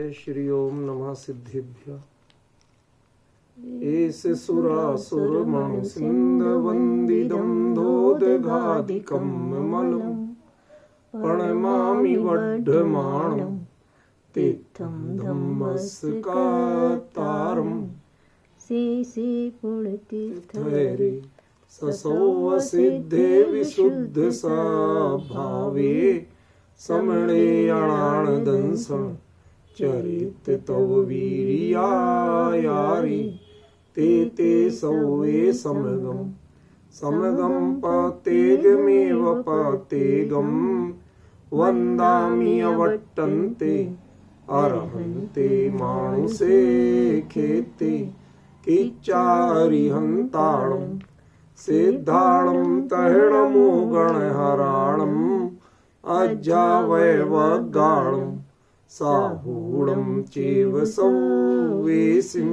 श्री ओम नमः सिद्धिभ्य। एस सुरासुर मणु सिंध वंदिदं धोदघादिकं मलं प्रणमामि वड्ढमाणं तीर्थं धम्मस्कातारं शेषे पुण्यतीर्थरे ससौ सिद्धे विशुद्ध भावे समणे अणाणदंसं चरित तव वीर्यायारि ते सौवे समगम पतेगमेव पतेगम वन्दामि अवट्टन्ते अरहन्ते मानुषे खेते किच्चारिहन्ताणं सिद्धाणं तहिणमो गणहराणम् अज्जावयवगाणं साहूणं चैव सौवेसिं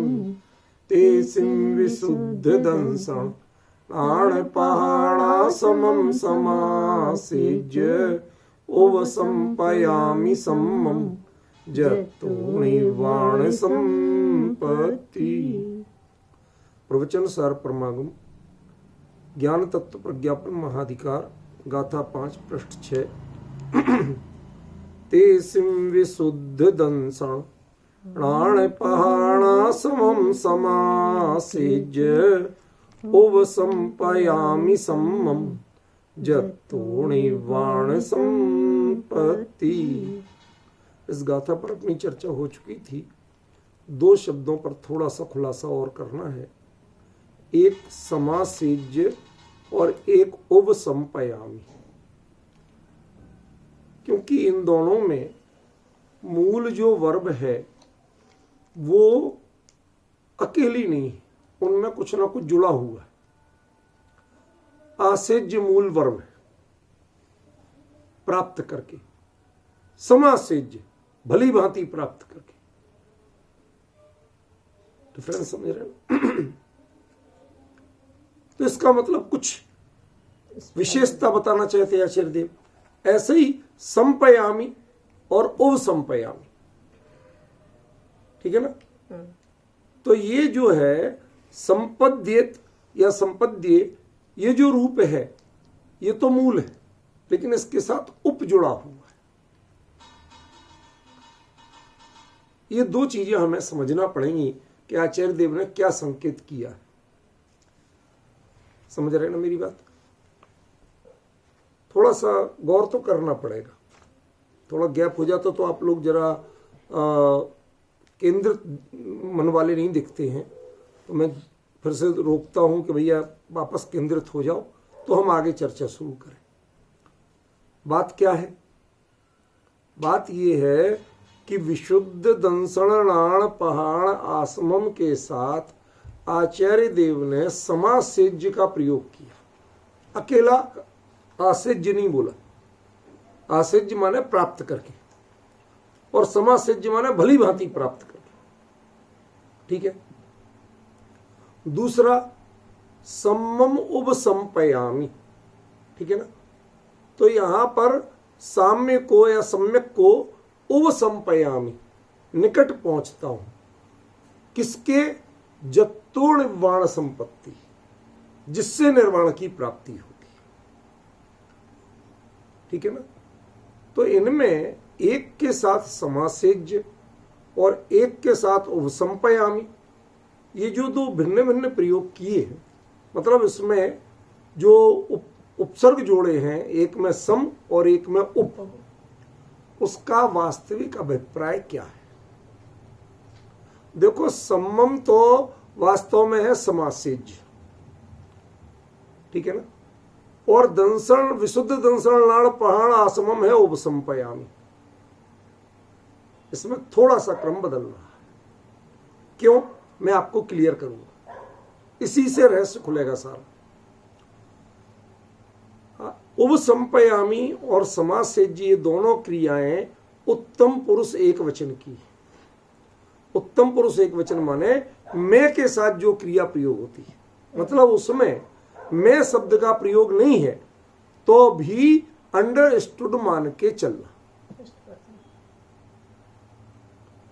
तेसिं विशुद्धदंसं नाणपहाणासमं समासेज्य उपसंपयामि सम्मं जतो निर्वाण संपत्ति। प्रवचन सार परमागम ज्ञान तत्व प्रज्ञापन महाधिकार गाथा 5 पृष्ठ 6। तेसिं विशुद्ध दंसं प्राणपहाणासमं समासेज्य उपसंपयामि सम्मं जतो निर्वाण संपत्ति। इस गाथा पर अपनी चर्चा हो चुकी थी। 2 शब्दों पर थोड़ा सा खुलासा और करना है। एक समासेज्य और एक उपसंपयामि, क्योंकि इन दोनों में मूल जो वर्ब है वो अकेली नहीं है, उनमें कुछ ना कुछ जुड़ा हुआ है। आसेज्य मूल वर्ब है प्राप्त करके, समासेज्य भली भांति प्राप्त करके। डिफरेंस समझ रहे हैं? तो इसका मतलब कुछ विशेषता बताना चाहते हैं आचार्य देव। ऐसे ही संपयामी और उपसंपयामी, ठीक है ना। तो ये जो है संपद्येत या संपद्य, ये जो रूप है ये तो मूल है, लेकिन इसके साथ उप जुड़ा हुआ है। ये 2 चीजें हमें समझना पड़ेंगी कि आचार्य देव ने क्या संकेत किया है। समझ रहे ना मेरी बात? थोड़ा सा गौर तो करना पड़ेगा। थोड़ा गैप हो जाता तो आप लोग जरा केंद्र मन वाले नहीं दिखते हैं, तो मैं फिर से रोकता हूं कि भैया वापस केंद्रित हो जाओ, तो हम आगे चर्चा शुरू करें। बात क्या है? बात ये है कि विशुद्ध दंसणाण पहाड़ आसमम के साथ आचार्य देव ने समासेज्य का प्रयोग किया। अकेला आसेज्य नहीं बोला। आसेज्य माने प्राप्त करके, और समासेज्य माने भली भांति प्राप्त करके, ठीक है। दूसरा सम्मम उपसंपयामि, ठीक है ना। तो यहां पर साम्य को या सम्यक को उपसंपयामि, निकट पहुंचता हूं। किसके? जतो निर्वाण संपत्ति, जिससे निर्वाण की प्राप्ति होती है, ठीक है ना। तो इनमें एक के साथ समासेज्य और एक के साथ उपसंपयामि, ये जो 2 भिन्न भिन्न प्रयोग किए हैं, मतलब इसमें जो उपसर्ग जोड़े हैं, एक में सम और एक में उप, उसका वास्तविक अभिप्राय क्या है? देखो, सम्मम तो वास्तव में है समासेज्य, ठीक है ना, और दंसण विशुद्ध दंसण नाड़ पहाड़ आसमम है उपसंपयामी। इसमें थोड़ा सा क्रम बदल रहा है। क्यों? मैं आपको क्लियर करूंगा, इसी से रहस्य खुलेगा सारा। उपसंपयामी और समासेज्य, ये दोनों क्रियाएं उत्तम पुरुष एक वचन की। उत्तम पुरुष एक वचन माने मैं के साथ जो क्रिया प्रयोग होती है, मतलब उसमें मैं शब्द का प्रयोग नहीं है तो भी अंडरस्टूड मान के चलना।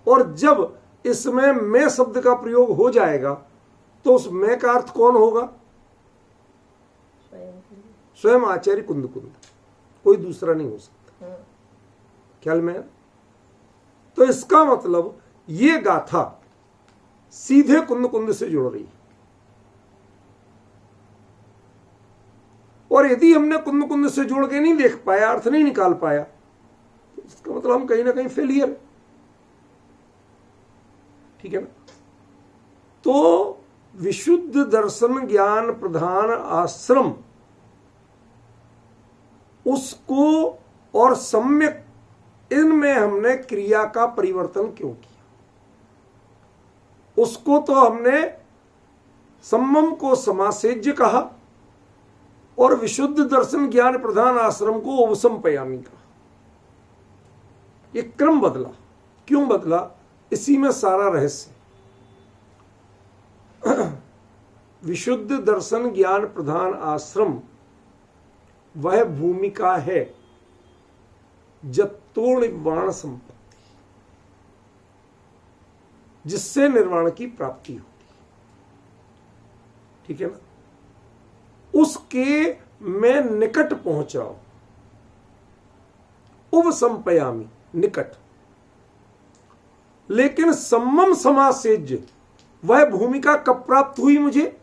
और जब इसमें मैं शब्द का प्रयोग हो जाएगा तो उस मैं का अर्थ कौन होगा? स्वयं आचार्य कुंद कुंद, कोई दूसरा नहीं हो सकता। ख्याल में है? तो इसका मतलब ये गाथा सीधे कुंद कुंद से जुड़ रही है। और यदि हमने कुंद कुंद से जोड़ के नहीं देख पाया, अर्थ नहीं निकाल पाया, तो इसका मतलब हम कहीं ना कहीं फेलियर। ठीक है ना? तो विशुद्ध दर्शन ज्ञान प्रधान आश्रम, उसको और सम्यक, इनमें हमने क्रिया का परिवर्तन क्यों किया? उसको तो हमने सम्मम को समासेज्य कहा और विशुद्ध दर्शन ज्ञान प्रधान आश्रम को उपसंपयामी कहा। ये क्रम बदला। क्यों बदला? इसी में सारा रहस्य। विशुद्ध दर्शन ज्ञान प्रधान आश्रम वह भूमिका है जत्तो निर्वाण संपत्ति, जिससे निर्वाण की प्राप्ति होती है। ठीक है ना? उसके मैं निकट पहुंच रहा हूं, उपसंपयामी, निकट। लेकिन सम्मम समासेज्य वह भूमिका कब प्राप्त हुई मुझे?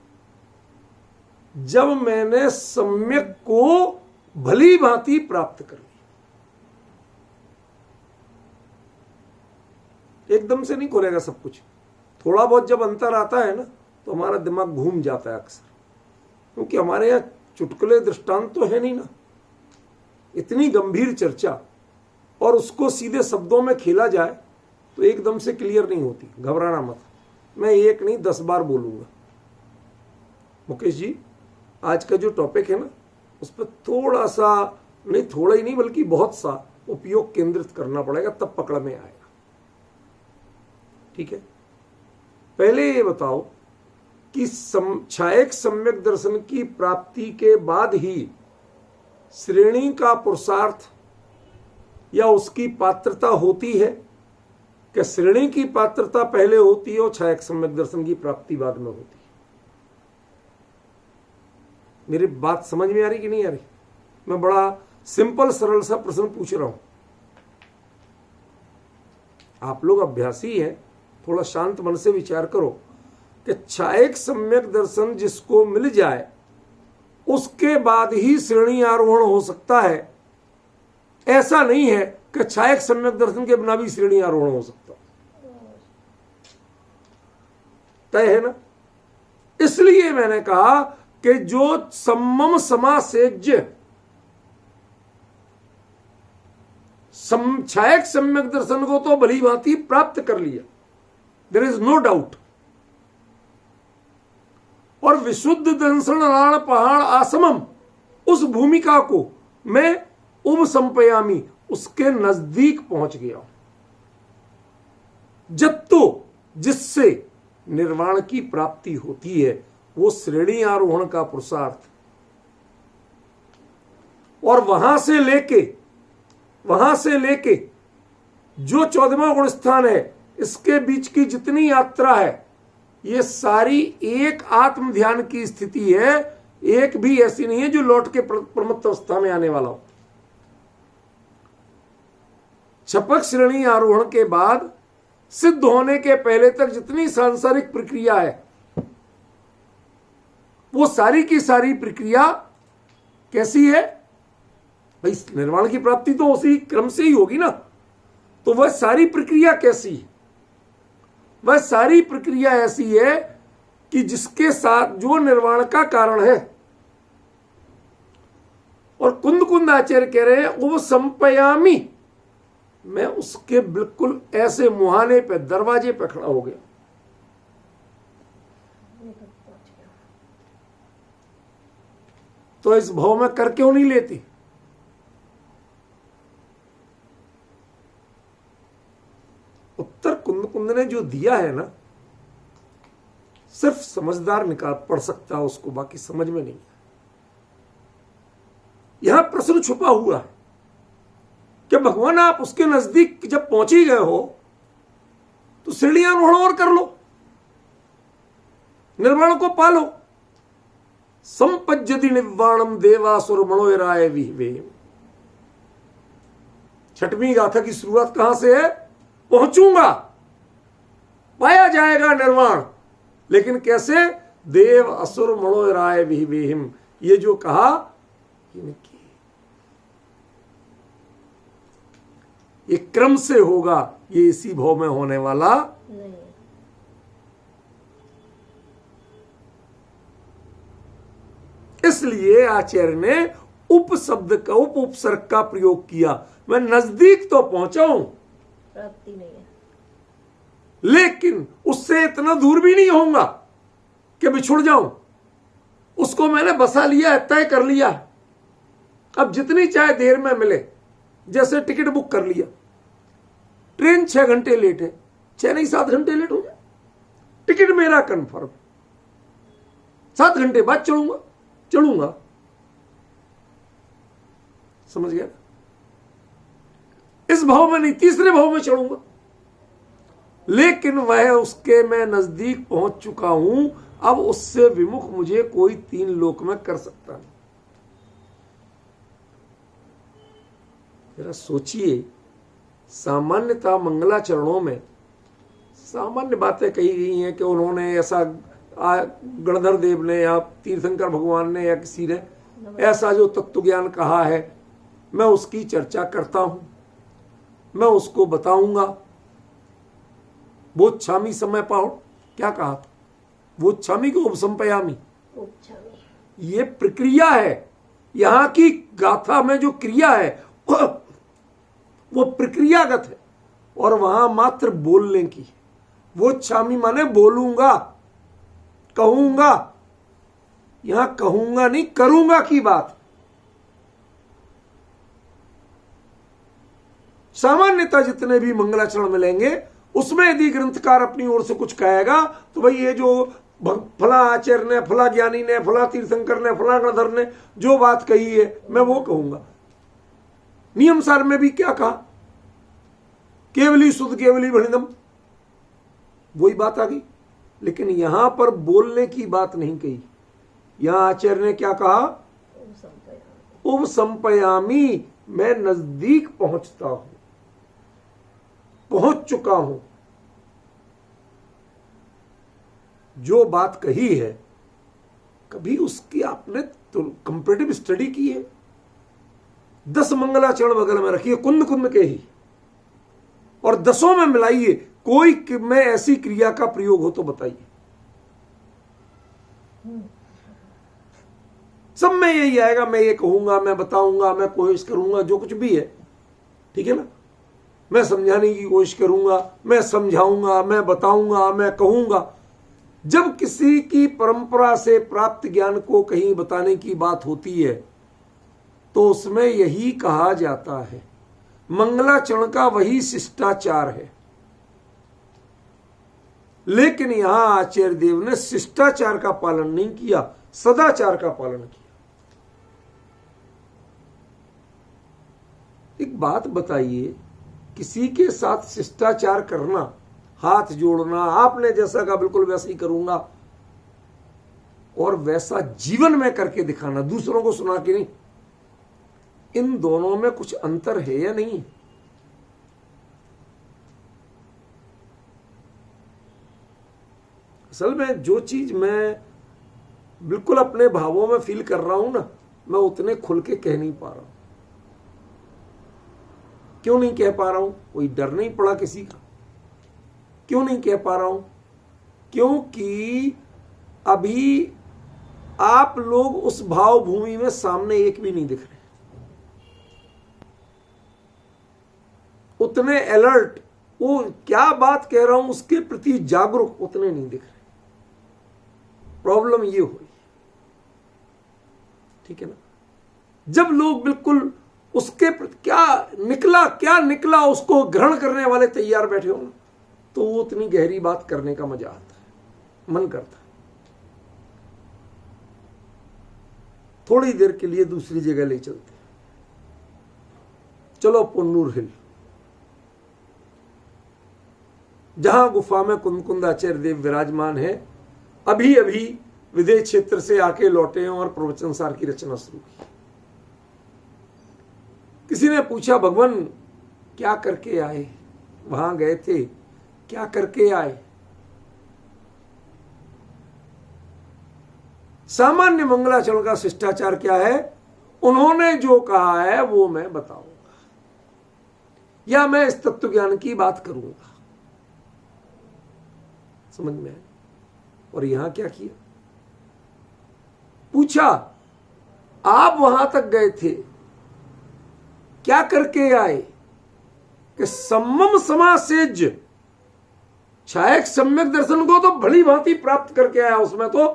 जब मैंने सम्यक को भली भांति प्राप्त कर लिया। एकदम से नहीं खुलेगा सब कुछ। थोड़ा बहुत जब अंतर आता है ना, तो हमारा दिमाग घूम जाता है अक्सर, क्योंकि हमारे यहां चुटकुले दृष्टांत तो है नहीं ना। इतनी गंभीर चर्चा और उसको सीधे शब्दों में खेला जाए तो एकदम से क्लियर नहीं होती। घबराना मत, मैं एक नहीं 10 बार बोलूंगा। मुकेश जी, आज का जो टॉपिक है ना, उस पर थोड़ा सा नहीं, थोड़ा ही नहीं बल्कि बहुत सा उपयोग केंद्रित करना पड़ेगा, तब पकड़ में आएगा। ठीक है? पहले ये बताओ कि छायक सम्यक दर्शन की प्राप्ति के बाद ही श्रेणी का पुरुषार्थ या उसकी पात्रता होती है? क्या श्रेणी की पात्रता पहले होती है और छायक सम्यक दर्शन की प्राप्ति बाद में होती है? मेरी बात समझ में आ रही कि नहीं आ रही? मैं बड़ा सिंपल सरल सा प्रश्न पूछ रहा हूं। आप लोग अभ्यासी हैं, थोड़ा शांत मन से विचार करो कि छायक सम्यक दर्शन जिसको मिल जाए उसके बाद ही श्रेणी आरोहण हो सकता है। ऐसा नहीं है कि छायक सम्यक दर्शन के बिना भी श्रेणी आरोहण हो सकता। तय है ना? इसलिए मैंने कहा कि जो सम्मम समासेज्य छायक सम्यक दर्शन को तो भली भांति प्राप्त कर लिया, देयर इज नो डाउट। और विशुद्ध दर्शन राण पहाड़ आसमम, उस भूमिका को मैं उपसंपयामी, उसके नजदीक पहुंच गया हूं, जत्तो जिससे निर्वाण की प्राप्ति होती है, वो श्रेणी आरोहण का पुरुषार्थ। और वहां से लेके जो 14वां गुण स्थान है, इसके बीच की जितनी यात्रा है, ये सारी एक आत्म ध्यान की स्थिति है। एक भी ऐसी नहीं है जो लौट के प्रमत्त अवस्था में आने वाला हो। छपक श्रेणी आरोहण के बाद सिद्ध होने के पहले तक जितनी सांसारिक प्रक्रिया है, वो सारी की सारी प्रक्रिया कैसी है भाई? निर्वाण की प्राप्ति तो उसी क्रम से ही होगी ना। तो वह सारी प्रक्रिया कैसी है? वह सारी प्रक्रिया ऐसी है कि जिसके साथ जो निर्वाण का कारण है। और कुंद कुंद आचार्य कह रहे हैं वो संपयामी, मैं उसके बिल्कुल ऐसे मुहाने पे, दरवाजे पे खड़ा हो गया। तो इस भाव में कर क्यों नहीं लेती? उत्तर कुंद कुंद ने जो दिया है ना, सिर्फ समझदार निकाल पढ़ सकता है उसको, बाकी समझ में नहीं। यहां प्रश्न छुपा हुआ है कि भगवान आप उसके नजदीक जब पहुंच ही गए हो, तो श्रेणियारोहण और कर लो, निर्वाण को पालो। संपज्जति निर्वाणम देवासुर मनोराय विहवे। छठवीं गाथा की शुरुआत कहां से है? पहुंचूंगा, पाया जाएगा निर्वाण, लेकिन कैसे? देव असुर मनोराय विहवेहिम। ये जो कहा इनकी, ये क्रम से होगा, ये इसी भाव में होने वाला नहीं। इसलिए आचार्य ने उप शब्द का, उपसर्ग का प्रयोग किया। मैं नजदीक तो पहुंचा हूं, प्राप्ति नहीं है। लेकिन उससे इतना दूर भी नहीं होऊंगा कि बिछुड़ जाऊं। उसको मैंने बसा लिया है, तय कर लिया है। अब जितनी चाहे देर में मिले, जैसे टिकट बुक कर लिया, ट्रेन 6 घंटे लेट है, 6 नहीं 7 घंटे लेट हो जाए, टिकट मेरा कंफर्म, 7 घंटे बाद चढ़ूंगा। समझ गया? इस भाव में नहीं, तीसरे भाव में चढ़ूंगा, लेकिन वह उसके मैं नजदीक पहुंच चुका हूं। अब उससे विमुख मुझे कोई 3 लोक में कर सकता नहीं। जरा सोचिए, सामान्यतः मंगलाचरणों में सामान्य बातें कही गई हैं कि उन्होंने ऐसा, गणधर देव ने या तीर्थंकर भगवान ने या किसी ने ऐसा जो तत्व ज्ञान कहा है, मैं उसकी चर्चा करता हूं, मैं उसको बताऊंगा। बोच्छामी समय पाओ, क्या कहा था? बोच्छामी को उपसंपयामी। ये प्रक्रिया है, यहां की गाथा में जो क्रिया है वो प्रक्रियागत है, और वहां मात्र बोलने की। बोच्छामी माने बोलूंगा, कहूंगा। यहां कहूंगा नहीं, करूंगा की बात। सामान्यतः जितने भी मंगलाचरण मिलेंगे, उसमें यदि ग्रंथकार अपनी ओर से कुछ कहेगा तो भाई ये जो फला आचार्य ने, फला ज्ञानी ने, फला तीर्थंकर ने, फला गणधर ने जो बात कही है, मैं वो कहूंगा। नियम सार में भी क्या कहा? केवली शुद्ध केवली भणिदम, वही बात आ गई। लेकिन यहां पर बोलने की बात नहीं कही। यहां आचार्य ने क्या कहा? उपसंपयामी, मैं नजदीक पहुंचता हूं, पहुंच चुका हूं। जो बात कही है, कभी उसकी आपने तो कंपैरेटिव स्टडी की है? 10 मंगलाचरण बगल में रखिए, कुंद कुंद के ही, और 10 में मिलाइए, कोई में ऐसी क्रिया का प्रयोग हो तो बताइए। सब में यही आएगा, मैं ये कहूंगा, मैं बताऊंगा, मैं कोशिश करूंगा, जो कुछ भी है, ठीक है ना। मैं समझाने की कोशिश करूंगा, मैं समझाऊंगा, मैं बताऊंगा, मैं कहूंगा। जब किसी की परंपरा से प्राप्त ज्ञान को कहीं बताने की बात होती है, तो उसमें यही कहा जाता है। मंगलाचरण का वही शिष्टाचार है। लेकिन यहां आचार्य देव ने शिष्टाचार का पालन नहीं किया, सदाचार का पालन किया। एक बात बताइए, किसी के साथ शिष्टाचार करना, हाथ जोड़ना, आपने जैसा कहा बिल्कुल वैसा ही करूंगा, और वैसा जीवन में करके दिखाना, दूसरों को सुना के नहीं, इन दोनों में कुछ अंतर है या नहीं? असल में जो चीज मैं बिल्कुल अपने भावों में फील कर रहा हूं ना, मैं उतने खुल के कह नहीं पा रहा हूं। क्यों नहीं कह पा रहा हूं? कोई डर नहीं पड़ा किसी का? क्यों नहीं कह पा रहा हूं? क्योंकि अभी आप लोग उस भाव भूमि में सामने एक भी नहीं दिख रहे, उतने अलर्ट, वो क्या बात कह रहा हूं उसके प्रति जागरूक उतने नहीं दिख रहे। प्रॉब्लम ये हुई, ठीक है ना। जब लोग बिल्कुल उसके प्रति क्या निकला उसको ग्रहण करने वाले तैयार बैठे हो ना, तो वो उतनी गहरी बात करने का मजा आता है, मन करता है। थोड़ी देर के लिए दूसरी जगह ले चलते हैं, चलो पुन्नूर हिल। जहां गुफा में कुंद आचार्य देव विराजमान है, अभी अभी विदेश क्षेत्र से आके लौटे हैं और प्रवचन सार की रचना शुरू की। किसी ने पूछा, भगवान क्या करके आए, वहां गए थे, क्या करके आए? सामान्य मंगलाचरण का शिष्टाचार क्या है? उन्होंने जो कहा है वो मैं बताऊंगा, या मैं इस तत्व ज्ञान की बात करूंगा। समझ में आया? और यहां क्या किया? पूछा, आप वहां तक गए थे, क्या करके आए? कि सम्मम समासेज, छायक सम्यक दर्शन को तो भली भांति प्राप्त करके आया, उसमें तो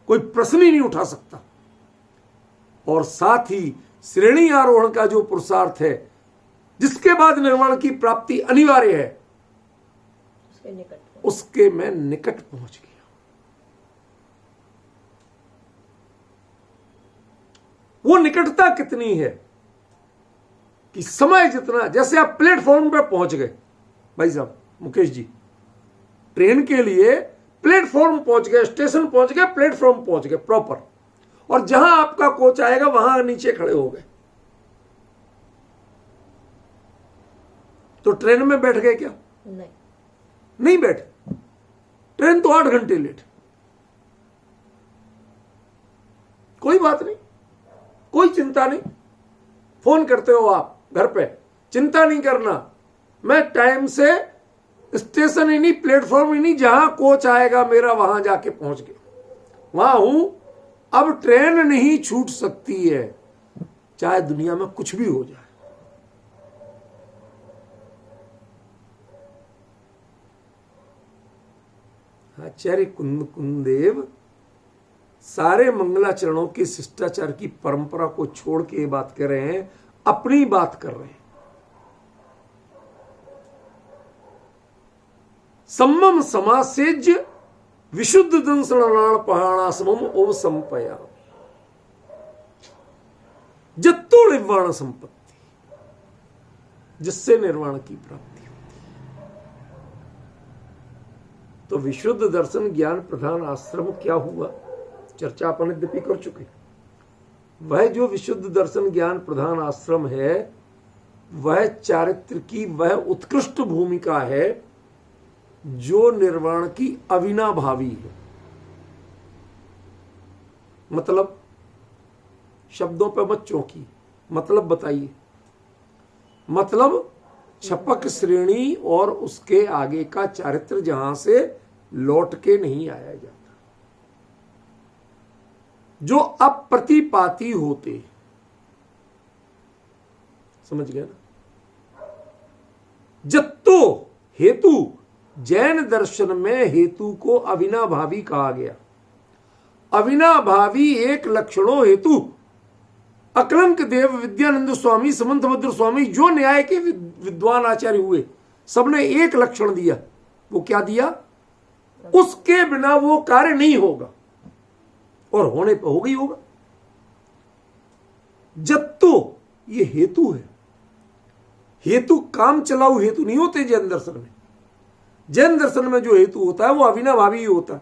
कोई प्रश्न ही नहीं उठा सकता। और साथ ही श्रेणी आरोहण का जो पुरुषार्थ है, जिसके बाद निर्वाण की प्राप्ति अनिवार्य है, उसके मैं निकट पहुंच गया। वो निकटता कितनी है कि समय जितना, जैसे आप प्लेटफॉर्म पे पहुंच गए, भाई साहब मुकेश जी, ट्रेन के लिए प्लेटफॉर्म पहुंच गए, स्टेशन पहुंच गए, प्लेटफॉर्म पहुंच गए प्रॉपर, और जहां आपका कोच आएगा वहां नीचे खड़े हो गए, तो ट्रेन में बैठ गए क्या? नहीं बैठे। ट्रेन तो 8 घंटे लेट, कोई बात नहीं, कोई चिंता नहीं। फोन करते हो आप घर पे, चिंता नहीं करना, मैं टाइम से स्टेशन ही नहीं, प्लेटफॉर्म ही नहीं, जहां कोच आएगा मेरा वहां जाके पहुंच गया, वहां हूं। अब ट्रेन नहीं छूट सकती है, चाहे दुनिया में कुछ भी हो जाए। आचार्य कुंदेव सारे मंगलाचरणों के शिष्टाचार की परंपरा को छोड़ के बात कर रहे हैं, अपनी बात कर रहे हैं। सम्मम समासेज विशुद्ध दंसणाण पहाड़ा समम ओव संपया जत्तो निर्वाण संपत्ति, जिससे निर्वाण की प्राप्ति होती है। तो विशुद्ध दर्शन ज्ञान प्रधान आश्रम क्या हुआ, चर्चा अपन यद्यपि कर चुके। वह जो विशुद्ध दर्शन ज्ञान प्रधान आश्रम है, वह चारित्र की वह उत्कृष्ट भूमिका है जो निर्वाण की अविनाभावी है। मतलब शब्दों पे मत चौंकी, मतलब बताइए। मतलब छपक श्रेणी और उसके आगे का चारित्र जहां से लौट के नहीं आया जाता, जो अप्रतिपाती होते, समझ गए ना? जत्तो हेतु, जैन दर्शन में हेतु को अविनाभावी कहा गया। अविनाभावी एक लक्षणों हेतु अकलंक देव विद्यानंद स्वामी समंतभद्र स्वामी जो न्याय के विद्वान आचार्य हुए, सबने एक लक्षण दिया। वो क्या दिया? उसके बिना वो कार्य नहीं होगा, और होने पर हो गई होगा। जत्तो ये हेतु है, हेतु काम चलाऊ हेतु नहीं होते जैन दर्शन में। जैन दर्शन में जो हेतु होता है वो अविनाभावी ही होता है,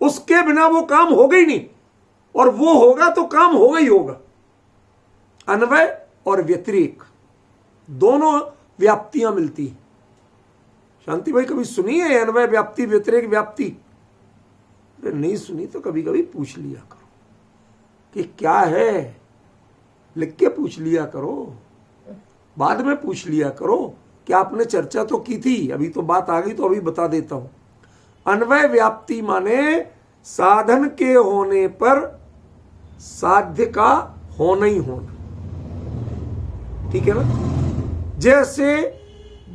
उसके बिना वो काम होगा ही नहीं, और वो होगा तो काम होगा ही होगा। अन्वय और व्यतिरेक दोनों व्याप्तियां मिलती हैं। शांति भाई कभी सुनी है अन्वय व्याप्ति व्यतिरेक व्याप्ति? नहीं सुनी तो कभी कभी पूछ लिया करो कि क्या है, लिख के पूछ लिया करो, बाद में पूछ लिया करो कि आपने चर्चा तो की थी, अभी तो बात आ गई तो अभी बता देता हूं। अन्वय व्याप्ति माने साधन के होने पर साध्य का होना ही होना, ठीक है ना? जैसे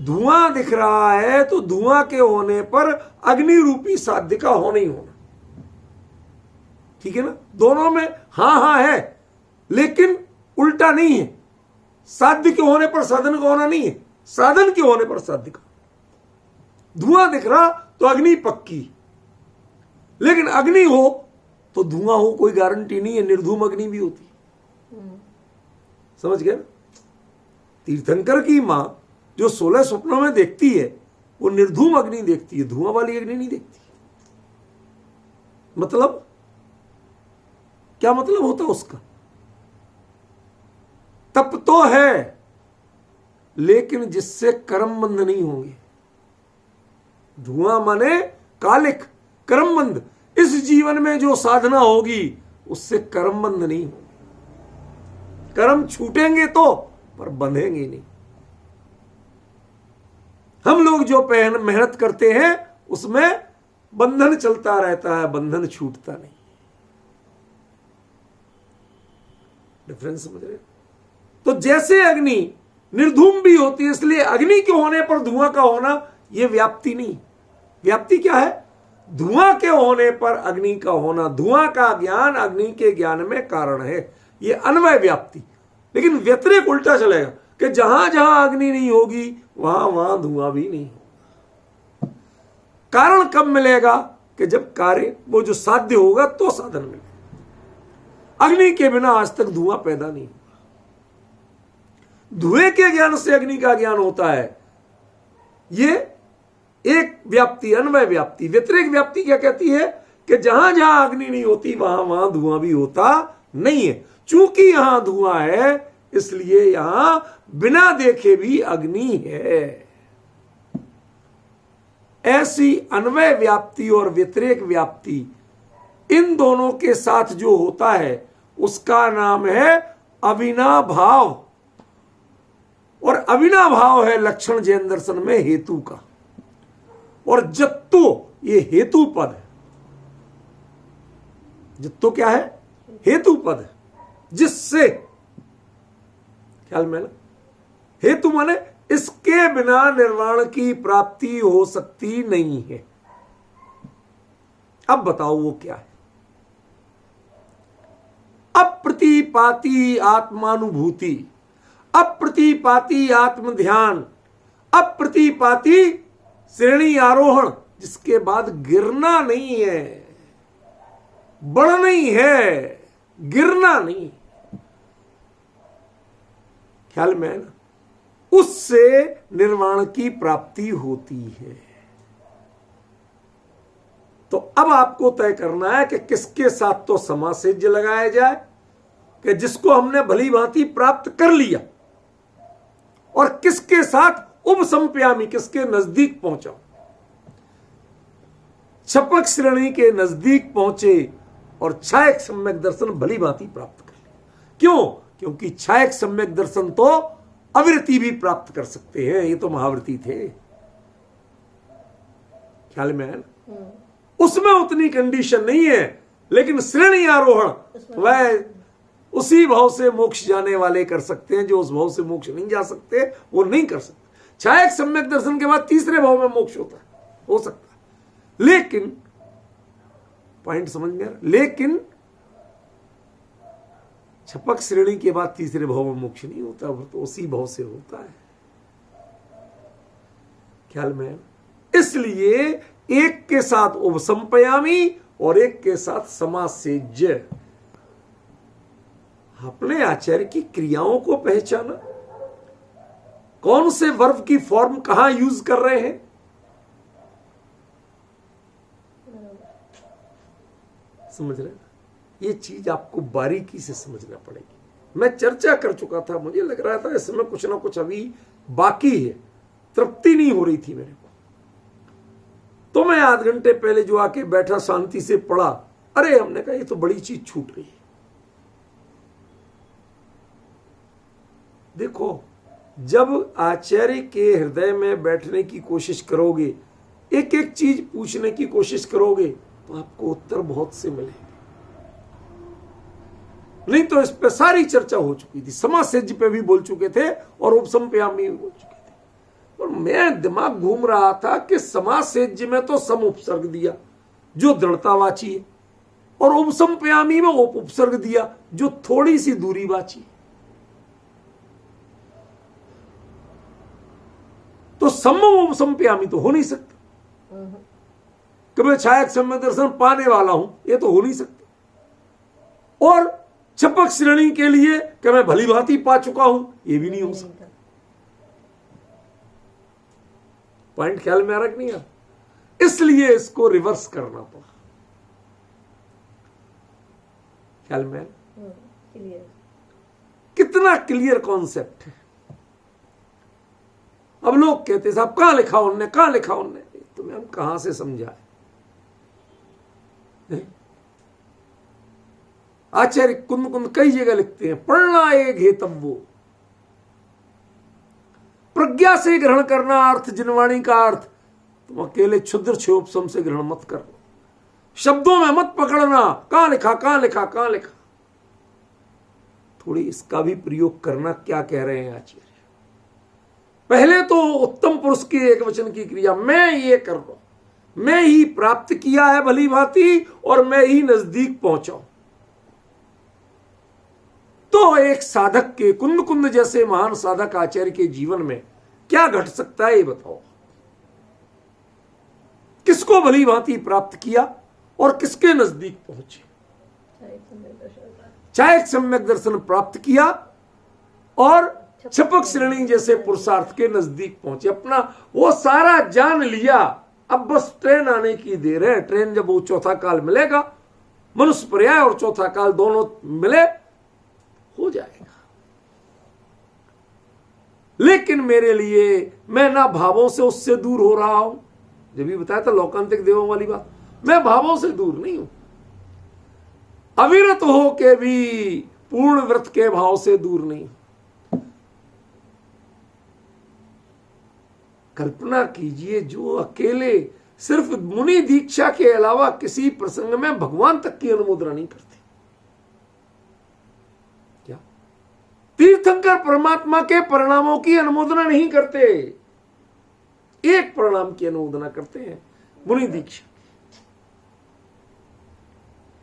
धुआं दिख रहा है तो धुआं के होने पर अग्नि रूपी साध्य का होना ही होना, ठीक है ना? दोनों में हां हां है, लेकिन उल्टा नहीं है। साध्य के होने पर साधन का होना नहीं है, साधन के होने पर साध्य का। धुआं दिख रहा तो अग्नि पक्की, लेकिन अग्नि हो तो धुआं हो कोई गारंटी नहीं है, निर्धूम अग्नि भी होती है। समझ गए? तीर्थंकर की मां जो 16 स्वप्नों में देखती है वो निर्धूम अग्नि देखती है, धुआं वाली अग्नि नहीं देखती। मतलब क्या मतलब होता उसका? तप तो है, लेकिन जिससे कर्मबंध नहीं होंगे। धुआं माने कालिक, कर्मबंध। इस जीवन में जो साधना होगी उससे कर्मबंध नहीं होगी। कर्म छूटेंगे तो, पर बंधेंगे नहीं। हम लोग जो मेहनत करते हैं उसमें बंधन चलता रहता है, बंधन छूटता नहीं। डिफरेंस समझ रहे? तो जैसे अग्नि निर्धूम भी होती है, इसलिए अग्नि के होने पर धुआं का होना यह व्याप्ति नहीं। व्याप्ति क्या है? धुआं के होने पर अग्नि का होना। धुआं का ज्ञान अग्नि के ज्ञान में कारण है, यह अन्वय व्याप्ति। लेकिन व्यतिरेक उल्टा चलेगा कि जहां जहां अग्नि नहीं होगी वहां वहां धुआं भी नहीं होगा। कारण कब मिलेगा? कि जब कार्य वो जो साध्य होगा तो साधन मिलेगा। अग्नि के बिना आज तक धुआं पैदा नहीं हुआ। धुएं के ज्ञान से अग्नि का ज्ञान होता है। ये एक व्याप्ति, अन्वय व्याप्ति। व्यतिरेक व्याप्ति क्या कहती है? कि जहां जहां अग्नि नहीं होती वहां वहां धुआं भी होता नहीं है। चूंकि यहां धुआं है इसलिए यहां बिना देखे भी अग्नि है। ऐसी अन्वय व्याप्ति और व्यतिरेक व्याप्ति, इन दोनों के साथ जो होता है उसका नाम है अविनाभाव। और अविनाभाव है लक्षण जैन दर्शन में हेतु का। और जत्तो ये हेतु पद है। जत्तो क्या है? हेतु पद है। जिससे, ख्याल में ना, हेतु माने इसके बिना निर्वाण की प्राप्ति हो सकती नहीं है। अब बताओ वो क्या है? अप्रतिपाती आत्मानुभूति, अप्रतिपाती आत्म ध्यान, अप्रतिपाती श्रेणी आरोहण, जिसके बाद गिरना नहीं है, बढ़ नहीं है, गिरना नहीं। ख्याल में है ना? उससे निर्वाण की प्राप्ति होती है। तो अब आपको तय करना है कि किसके साथ तो समासेज्य लगाया जाए कि जिसको हमने भली भांति प्राप्त कर लिया, और किसके साथ उपसंप्यामी, किसके नजदीक पहुंचा। छपक श्रेणी के नजदीक पहुंचे और छायक सम्यक दर्शन भली भांति प्राप्त कर लिया। क्यों? क्योंकि छायक सम्यक दर्शन तो अविरति भी प्राप्त कर सकते हैं, ये तो महावृति थे। ख्याल में है ना? उसमें उतनी कंडीशन नहीं है, लेकिन श्रेणी आरोहण वह उसी भाव से मोक्ष जाने वाले कर सकते हैं। जो उस भाव से मोक्ष नहीं जा सकते वो नहीं कर सकते। छायक सम्यक दर्शन के बाद तीसरे भाव में मोक्ष होता है, हो सकता है। लेकिन पॉइंट समझ में आ रहा? लेकिन छपक श्रेणी के बाद तीसरे भाव में मोक्ष नहीं होता, वो तो उसी भाव से होता है। ख्याल में है? इसलिए एक के साथ उपसंपयामी और एक के साथ समासेज्य। अपने आचार्य की क्रियाओं को पहचाना, कौन से वर्ब की फॉर्म कहां यूज कर रहे हैं, समझ रहे हैं? ये चीज आपको बारीकी से समझना पड़ेगी। मैं चर्चा कर चुका था, मुझे लग रहा था इसमें कुछ ना कुछ अभी बाकी है, तृप्ति नहीं हो रही थी मेरे को। तो मैं आध घंटे पहले जो आके बैठा, शांति से पढ़ा, अरे हमने कहा ये तो बड़ी चीज छूट गई है। देखो, जब आचार्य के हृदय में बैठने की कोशिश करोगे, एक एक चीज पूछने की कोशिश करोगे, तो आपको उत्तर बहुत से मिलेंगे। नहीं तो इस पे सारी चर्चा हो चुकी थी, समासेज्य पे भी बोल चुके थे और उपसंप्यामी भी बोल चुके थे। और मैं दिमाग घूम रहा था कि समासेज्य में तो सम उपसर्ग दिया जो दृढ़तावाची है, और उपसंप्यामी में उप उपसर्ग दिया जो थोड़ी सी दूरी वाची है। तो सम उपसंप्यामी तो हो नहीं सकता कि मैं छायक सम्यक दर्शन पाने वाला हूं, ये तो हो नहीं सकता। और छपक श्रेणी के लिए कि मैं भली भांति पा चुका हूं, ये भी नहीं हो सकता। पॉइंट ख्याल में आ रहा कि नहीं आ? इसलिए इसको रिवर्स करना पड़ा। ख्याल में क्लियर। कितना क्लियर कॉन्सेप्ट है। अब लोग कहते साहब कहां लिखा उनने, कहां लिखा उनने, तुम्हें हम कहां से समझाए। आचार्य कुंद कुंद कई जगह लिखते हैं, पढ़ना एक हेतव्वो, प्रज्ञा से ग्रहण करना अर्थ जिनवाणी का अर्थ, तुम अकेले क्षुद्र क्षोभसम से ग्रहण मत करना, शब्दों में मत पकड़ना, कहां लिखा कहां लिखा कहां लिखा। थोड़ी इसका भी प्रयोग करना, क्या कह रहे हैं आचार्य। पहले तो उत्तम पुरुष के एक वचन की क्रिया, मैं ये कर रहा हूं, मैं ही प्राप्त किया है भली भांति और मैं ही नजदीक पहुंचा। तो एक साधक के, कुंद कुंद जैसे महान साधक आचार्य के जीवन में क्या घट सकता है ये बताओ। किसको भली भांति प्राप्त किया और किसके नजदीक पहुंचे। चाहे सम्यक दर्शन प्राप्त किया और छपक श्रेणी जैसे पुरुषार्थ के नजदीक पहुंचे। अपना वो सारा जान लिया, अब बस ट्रेन आने की देर है। ट्रेन जब वो चौथा काल मिलेगा, मनुष्य पर्याय और चौथा काल दोनों मिले, हो जाएगा। लेकिन मेरे लिए, मैं ना भावों से उससे दूर हो रहा हूं, जब भी बताया था लोकांतिक देवों वाली बात, मैं भावों से दूर नहीं हूं। अविरत हो के भी पूर्ण व्रत के भाव से दूर नहीं। कल्पना कीजिए, जो अकेले सिर्फ मुनि दीक्षा के अलावा किसी प्रसंग में भगवान तक की अनुमोदना नहीं करते। क्या तीर्थंकर परमात्मा के परिणामों की अनुमोदना नहीं करते, एक परिणाम की अनुमोदना करते हैं, मुनि दीक्षा।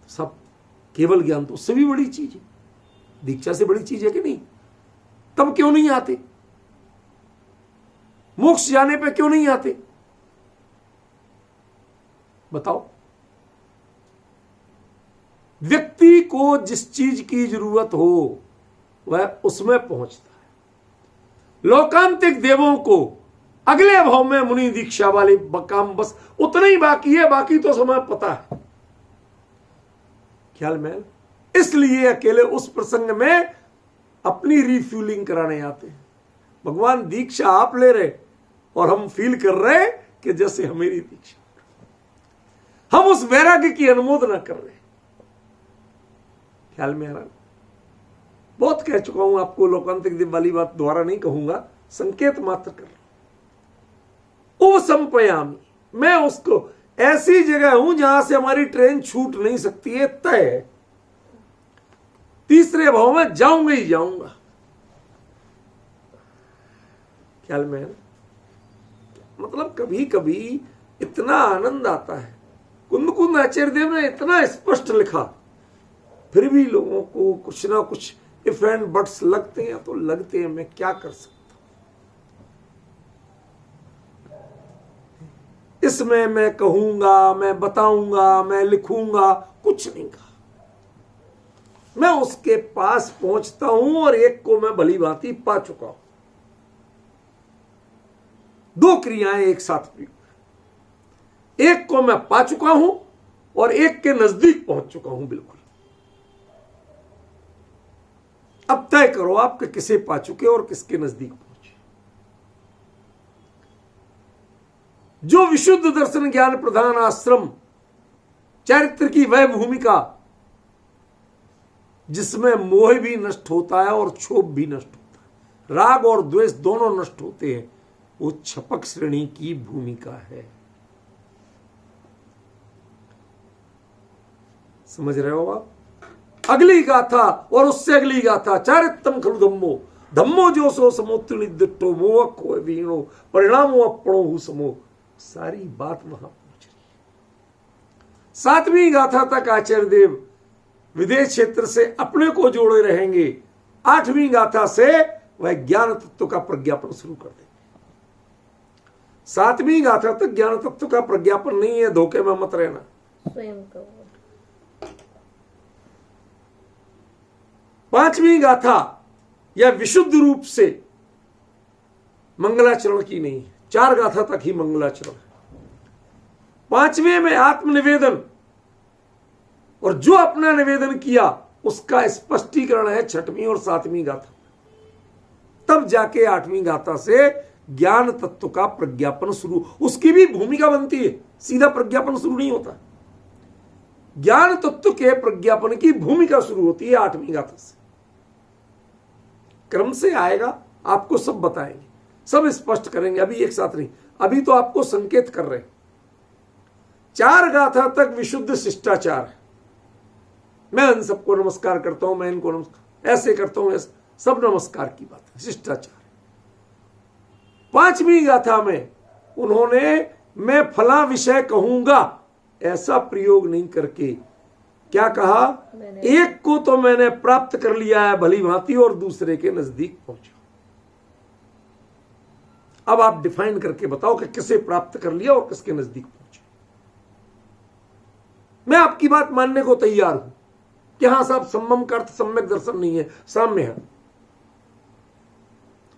सब केवल ज्ञान तो उससे भी बड़ी चीज है, दीक्षा से बड़ी चीज है कि नहीं? तब क्यों नहीं आते? मोक्ष जाने पे क्यों नहीं आते बताओ। व्यक्ति को जिस चीज की जरूरत हो वह उसमें पहुंचता है। लोकांतिक देवों को अगले भाव में मुनि दीक्षा वाले काम बस उतना ही बाकी है, बाकी तो समय पता है। ख्याल में? इसलिए अकेले उस प्रसंग में अपनी रिफ्यूलिंग कराने आते हैं। भगवान दीक्षा आप ले रहे और हम फील कर रहे कि जैसे हमारी दीक्षा, हम उस वैराग्य की अनुमोदना कर रहे हैं। ख्याल में आ रहा? बहुत कह चुका हूं आपको, लोकांतिक देव वाली बात दोबारा नहीं कहूंगा, संकेत मात्र कर रहा हूं। उपसंपयामी, मैं उसको ऐसी जगह हूं जहां से हमारी ट्रेन छूट नहीं सकती है, तय है। तीसरे भाव में जाऊंगा ही जाऊंगा। ख्याल में? मतलब कभी कभी इतना आनंद आता है। कुंद कुंद आचार्य देव ने इतना स्पष्ट लिखा, फिर भी लोगों को कुछ ना कुछ इफ एंड बट्स लगते हैं, तो लगते हैं, मैं क्या कर सकता हूं। इसमें मैं कहूंगा, मैं बताऊंगा, मैं लिखूंगा, कुछ नहीं कहा। मैं उसके पास पहुंचता हूं और एक को मैं भली भांति पा चुका हूं। दो क्रियाएं एक साथ प्रयोग, एक को मैं पा चुका हूं और एक के नजदीक पहुंच चुका हूं बिल्कुल। अब तय करो आप कि किसे पा चुके और किसके नजदीक पहुंचे। जो विशुद्ध दर्शन ज्ञान प्रधान आश्रम चरित्र की वह भूमिका जिसमें मोह भी नष्ट होता है और क्षोभ भी नष्ट होता है, राग और द्वेष दोनों नष्ट होते हैं, वो छपक श्रेणी की भूमिका है। समझ रहे हो आप? अगली गाथा और उससे अगली गाथा, चारित्रम खलु धम्मो, धम्मो जो सो समोत्र निदिष्टो मोह खो वीणो परिणामो अपणो हु समो। सारी बात वहां पहुंच रही है। सातवीं गाथा तक आचार्य देव विदेश क्षेत्र से अपने को जोड़े रहेंगे। आठवीं गाथा से वह ज्ञान तत्व का प्रज्ञापन शुरू कर देंगे। सातवीं गाथा तक ज्ञान तत्व का प्रज्ञापन नहीं है, धोखे में मत रहना। स्वयं का पांचवी गाथा यह विशुद्ध रूप से मंगलाचरण की नहीं है, 4 गाथा तक ही मंगलाचरण है। 5वें में आत्मनिवेदन, और जो अपना निवेदन किया उसका स्पष्टीकरण है 6वीं और 7वीं गाथा। तब जाके 8वीं गाथा से ज्ञान तत्व का प्रज्ञापन शुरू, उसकी भी भूमिका बनती है, सीधा प्रज्ञापन शुरू नहीं होता। ज्ञान तत्व के प्रज्ञापन की भूमिका शुरू होती है 8वीं गाथा से। क्रम से आएगा, आपको सब बताएंगे, सब स्पष्ट करेंगे, अभी एक साथ नहीं, अभी तो आपको संकेत कर रहे हैं। 4 गाथा तक विशुद्ध शिष्टाचार है। मैं इन सबको नमस्कार करता हूं, मैं इनको नमस्कार ऐसे करता हूं, ऐसे सब नमस्कार की बात है, शिष्टाचार। 5वीं गाथा में उन्होंने मैं फला विषय कहूंगा ऐसा प्रयोग नहीं करके क्या कहा, एक को तो मैंने प्राप्त कर लिया है भली भांति और दूसरे के नजदीक पहुंचा। अब आप डिफाइन करके बताओ कि किसे प्राप्त कर लिया और किसके नजदीक पहुंचे। मैं आपकी बात मानने को तैयार हूं कि हां साहब, सम्मम का अर्थ सम्यक दर्शन नहीं है, साम्य है।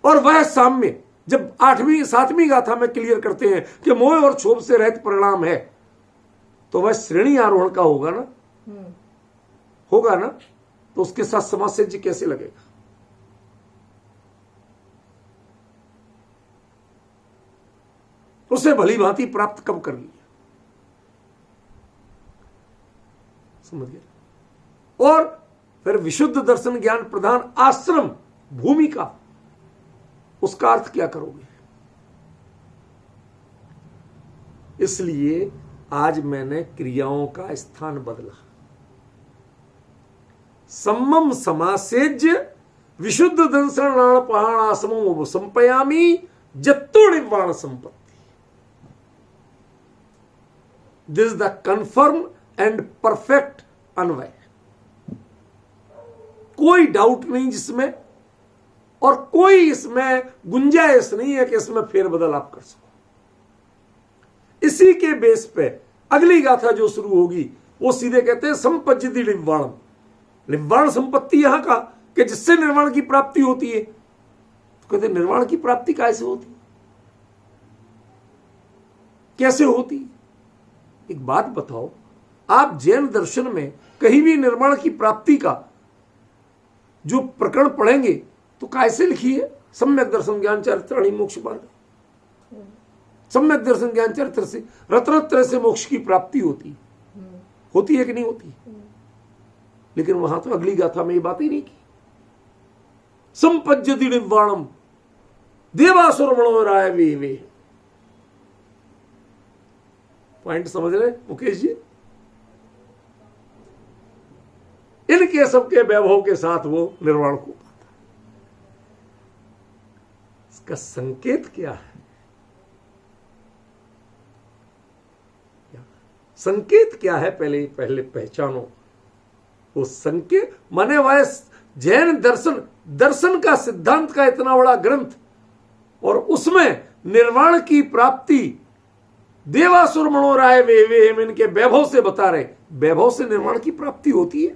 और वह साम्य जब 8वीं 7वीं गाथा में क्लियर करते हैं कि मोह और क्षोभ से रहित परिणाम है, तो वह श्रेणी आरोहण का होगा ना, होगा ना, तो उसके साथ समासेज्य कैसे लगेगा। उसे भली भांति प्राप्त कब कर लिया, समझ गए। और फिर विशुद्ध दर्शन ज्ञान प्रधान आश्रम भूमिका, उसका अर्थ क्या करोगे। इसलिए आज मैंने क्रियाओं का स्थान बदला। सम्मम समासेज्य विशुद्ध दंसण पहाण आसमो संपयामी जत्तो निर्वाण संपत्ति। This the confirm and perfect अन्वय, कोई डाउट नहीं जिसमें, और कोई इसमें गुंजाइश नहीं है कि इसमें फेरबदल आप कर सको। इसी के बेस पे अगली गाथा जो शुरू होगी वो सीधे कहते हैं संपज्जति निर्वाणम। निर्वाण संपत्ति यहां का कि जिससे निर्वाण की प्राप्ति होती है, तो कहते निर्वाण की प्राप्ति कैसे होती, कैसे होती। एक बात बताओ, आप जैन दर्शन में कहीं भी निर्वाण की प्राप्ति का जो प्रकरण पढ़ेंगे तो कैसे लिखी है, सम्यक दर्शन ज्ञान चरित्र मोक्ष मार्ग। सम्यक दर्शन ज्ञान चरित्र से रत्नत्रय से मोक्ष की प्राप्ति होती है कि नहीं होती। लेकिन वहां तो अगली गाथा में ये बात ही नहीं की। संपज्जति निर्वाणम देवासुर मनोराय वे। पॉइंट समझ रहे मुकेश जी। इनके सबके वैभव के साथ वो निर्वाण को पाता है। इसका संकेत क्या है, संकेत क्या है, पहले पहचानो। वो संकेत माने वह जैन दर्शन का सिद्धांत का इतना बड़ा ग्रंथ, और उसमें निर्वाण की प्राप्ति देवासुर मनोराय वे हम इनके वैभव से बता रहे। वैभव से निर्वाण की प्राप्ति होती है।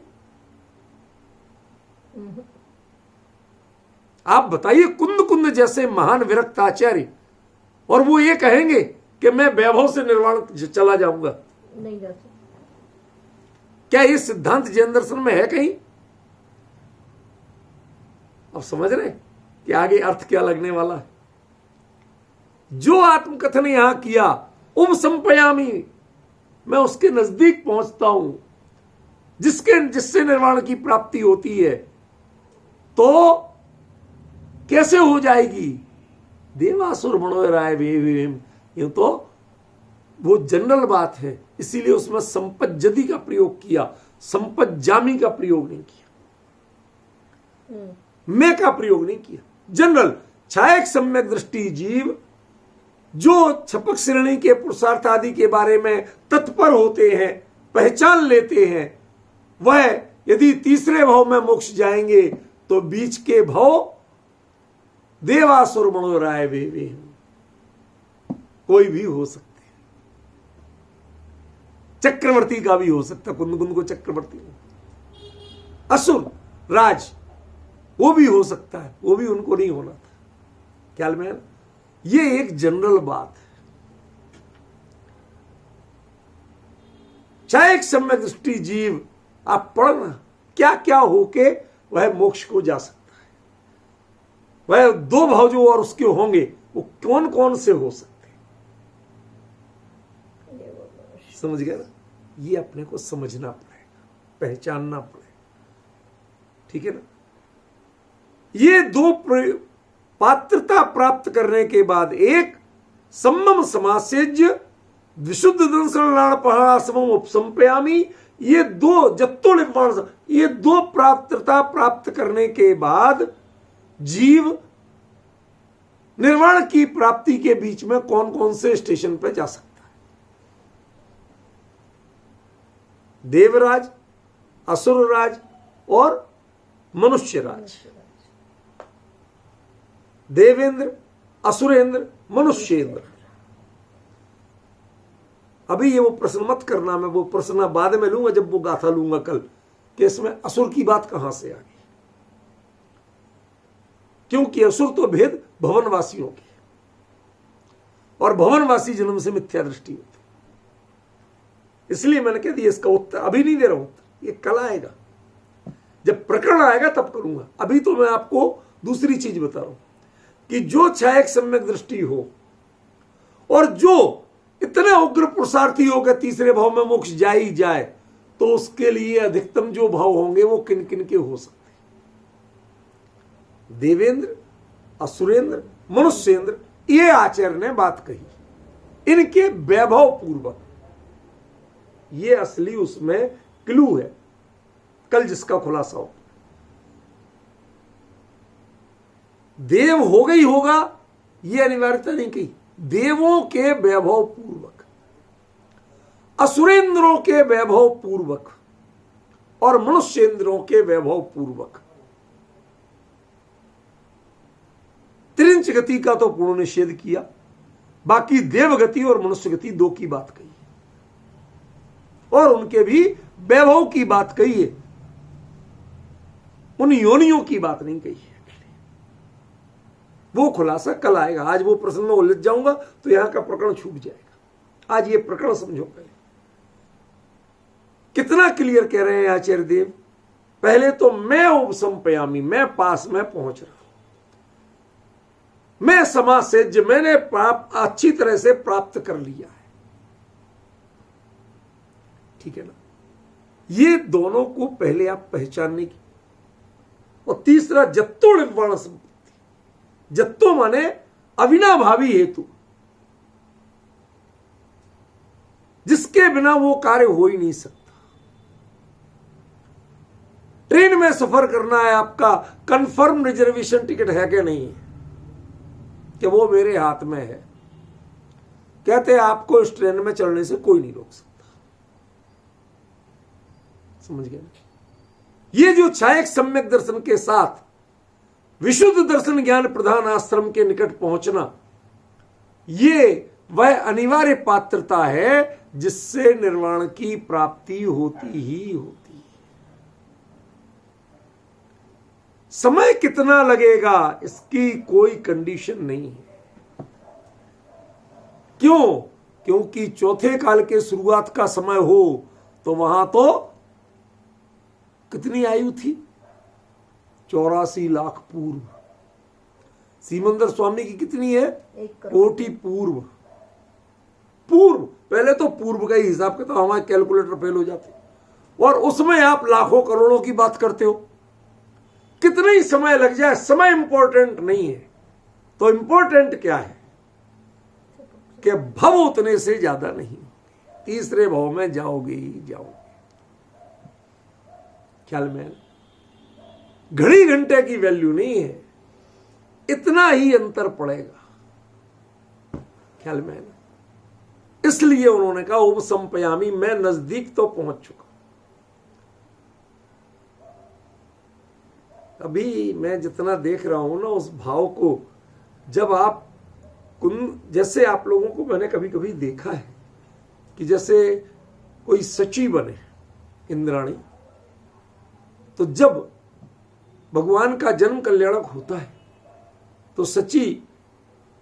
आप बताइए, कुंद जैसे महान विरक्त आचार्य, और वो ये कहेंगे कि मैं वैभव से निर्वाण चला जाऊंगा, नहीं जा सकता। क्या ये सिद्धांत जैन दर्शन में है कहीं। अब समझ रहे कि आगे अर्थ क्या लगने वाला है। जो आत्मकथन यहां किया, संपयामी, मैं उसके नजदीक पहुंचता हूं जिससे निर्वाण की प्राप्ति होती है। तो कैसे हो जाएगी, देवासुर मनोराय वे। यूं तो वो जनरल बात है, इसीलिए उसमें संपज्जति का प्रयोग किया, संपज्जामी का प्रयोग नहीं किया, मैं का प्रयोग नहीं किया। जनरल छायक सम्यक दृष्टि जीव जो छपक श्रेणी के पुरुषार्थ आदि के बारे में तत्पर होते हैं, पहचान लेते हैं, वह यदि तीसरे भाव में मोक्ष जाएंगे तो बीच के भाव देवासुर मनोराय वे कोई भी हो सकते हैं। चक्रवर्ती का भी हो सकता, कुंद को चक्रवर्ती हो, असुर राज वो भी हो सकता है, वो भी उनको नहीं होना था। ख्याल में है ना? ये एक जनरल बात है। चाहे एक सम्यक दृष्टि जीव आप पढ़ना क्या क्या होके वह मोक्ष को जा सकता है, वह दो भाव जो और उसके होंगे वो कौन कौन से हो सकते हैं, समझ गए ना। ये अपने को समझना पड़ेगा, पहचानना पड़ेगा, ठीक है ना। ये दो पात्रता प्राप्त करने के बाद एक सम्मम समासेज्य विशुद्ध दंसनाण पहासमम उपसंपयामी, ये दो जत्तो निर्माण, ये दो पात्रता प्राप्त करने के बाद जीव निर्वाण की प्राप्ति के बीच में कौन कौन से स्टेशन पे जा सकता है। देवराज, असुरराज और मनुष्यराज। देवेंद्र, असुरेंद्र, मनुष्येंद्र। अभी ये वो प्रश्न मत करना, मैं वो प्रश्न बाद में लूंगा जब वो गाथा लूंगा कल, कि इसमें असुर की बात कहां से आ गई, क्योंकि असुर तो भेद भवनवासियों के, और भवनवासी जन्म से मिथ्या दृष्टि होती, इसलिए मैंने कह दिया इसका उत्तर अभी नहीं दे रहा हूं, ये कल आएगा, जब प्रकरण आएगा तब करूंगा। अभी तो मैं आपको दूसरी चीज बता रहा हूं कि जो छायक सम्यक दृष्टि हो और जो इतने उग्र पुरुषार्थी होकर तीसरे भाव में मोक्ष जा ही जाए, तो उसके लिए अधिकतम जो भाव होंगे वो किन किन के हो सकते हैं। देवेंद्र, असुरेंद्र, मनुष्येंद्र, ये आचार्य ने बात कही, इनके वैभव पूर्वक, ये असली उसमें क्लू है, कल जिसका खुलासा हो। देव होगा ही होगा ये अनिवार्यता नहीं कही, देवों के वैभव पूर्वक, असुरेंद्रों के वैभव पूर्वक और मनुष्येंद्रों के वैभव पूर्वक। त्रिंच गति का तो पूर्ण निषेध किया, बाकी देव गति और मनुष्य गति दो की बात कही और उनके भी वैभव की बात कही है, उन योनियों की बात नहीं कही है। वो खुलासा कल आएगा, आज वो प्रश्न में उलझ जाऊंगा तो यहां का प्रकरण छूट जाएगा। आज ये प्रकरण समझो पहले, कितना क्लियर कह रहे हैं आचार्य देव। पहले तो मैं उपसंपयामी, मैं पास में पहुंच रहा हूं, मैं समाज से जो मैंने अच्छी तरह से प्राप्त कर लिया है, ठीक है ना। ये दोनों को पहले आप पहचानने की। और तीसरा जत्तो निर्वाण संपत्ति, जत्तो माने अविनाभावी हेतु, जिसके बिना वो कार्य हो ही नहीं सकता। ट्रेन में सफर करना है, आपका कंफर्म रिजर्वेशन टिकट है कि नहीं है, कि वो मेरे हाथ में है, कहते हैं आपको इस ट्रेन में चढ़ने से कोई नहीं रोक सकता। समझ गए ना। ये जो छायक सम्यक दर्शन के साथ विशुद्ध दर्शन ज्ञान प्रधान आश्रम के निकट पहुंचना, ये वह अनिवार्य पात्रता है जिससे निर्वाण की प्राप्ति होती ही होती है। समय कितना लगेगा इसकी कोई कंडीशन नहीं है। क्यों? क्योंकि चौथे काल के शुरुआत का समय हो तो वहां तो कितनी आयु थी? 84 लाख पूर्व। सीमंदर स्वामी की कितनी है? 1 करोड़। कोटि पूर्व। पूर्व, पहले तो पूर्व का ही हिसाब के तो हमारे कैलकुलेटर फेल हो जाते, और उसमें आप लाखों करोड़ों की बात करते हो। कितना ही समय लग जाए, समय इंपॉर्टेंट नहीं है। तो इंपॉर्टेंट क्या है कि भव उतने से ज्यादा नहीं, तीसरे भाव में जाओगे ही जाओगे। ख्याल में, घड़ी घंटे की वैल्यू नहीं है, इतना ही अंतर पड़ेगा। ख्याल में, इसलिए उन्होंने कहा उपसंपयामी, मैं नजदीक तो पहुंच चुका। अभी मैं जितना देख रहा हूं ना उस भाव को, जब आप जैसे आप लोगों को मैंने कभी कभी देखा है कि जैसे कोई सची बने इंद्राणी, तो जब भगवान का जन्म कल्याणक होता है तो सची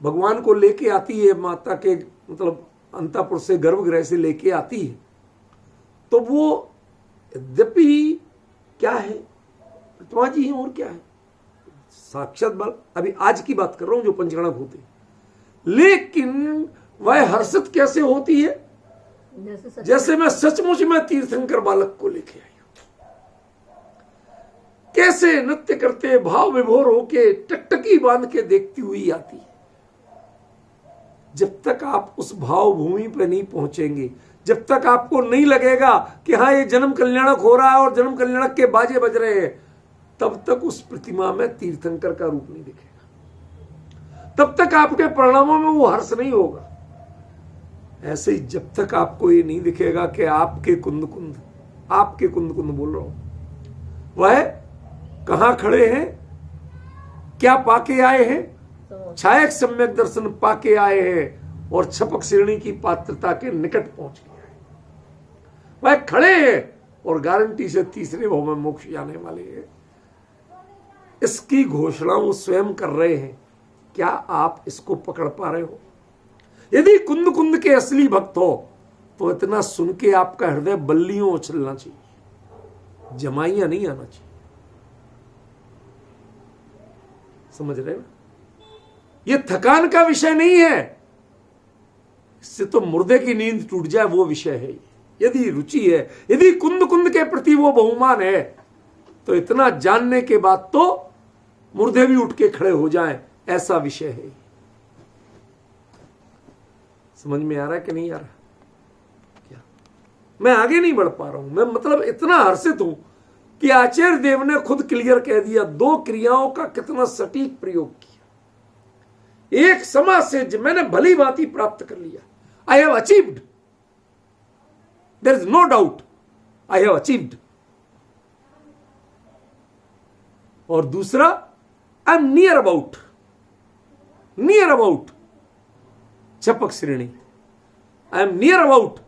भगवान को लेके आती है, माता के मतलब अंतःपुर से गर्भगृह से लेके आती है, तो वो यद्यपि क्या है, प्रतिमा जी हैं और क्या है, साक्षात बल। अभी आज की बात कर रहा हूं जो पंचगणक होते हैं, लेकिन वह हर्षित कैसे होती है, जैसे मैं सचमुच में तीर्थंकर बालक को लेके आई हूं। कैसे नृत्य करते भाव विभोर होके टकटकी बांध के देखती हुई आती है। जब तक आप उस भाव भूमि पर नहीं पहुंचेंगे, जब तक आपको नहीं लगेगा कि हाँ ये जन्म कल्याणक हो रहा है और जन्म कल्याणक के बाजे बज रहे हैं, तब तक उस प्रतिमा में तीर्थंकर का रूप नहीं दिखेगा, तब तक आपके परिणामों में वो हर्ष नहीं होगा। ऐसे ही जब तक आपको ये नहीं दिखेगा कि आपके कुंद कुंद बोल रहा हूं, वह कहां खड़े हैं, क्या पाके आए हैं, छायक सम्यक दर्शन पाके आए हैं और छपक श्रेणी की पात्रता के निकट पहुंच गया है, वह खड़े हैं और गारंटी से तीसरे भाव में मोक्ष जाने वाले हैं, इसकी घोषणा वो स्वयं कर रहे हैं। क्या आप इसको पकड़ पा रहे हो? यदि कुंद कुंद के असली भक्त हो तो इतना सुन के आपका हृदय बल्लियों उछलना चाहिए, जमाइयां नहीं आना चाहिए। समझ रहे हो? ये थकान का विषय नहीं है, इससे तो मुर्दे की नींद टूट जाए वो विषय है। यदि रुचि है, यदि कुंद कुंद के प्रति वो बहुमान है, तो इतना जानने के बाद तो मुर्दे भी उठ के खड़े हो जाएं, ऐसा विषय है। समझ में आ रहा है कि नहीं आ रहा? क्या मैं आगे नहीं बढ़ पा रहा हूं, मैं मतलब इतना हर्षित हूं कि आचार्य देव ने खुद क्लियर कह दिया, दो क्रियाओं का कितना सटीक प्रयोग किया। एक समाज से मैंने भली भांति प्राप्त कर लिया, I have achieved, there is no doubt, I have achieved. और दूसरा, आई एम नियर अबाउट छपक श्रेणी, I am near about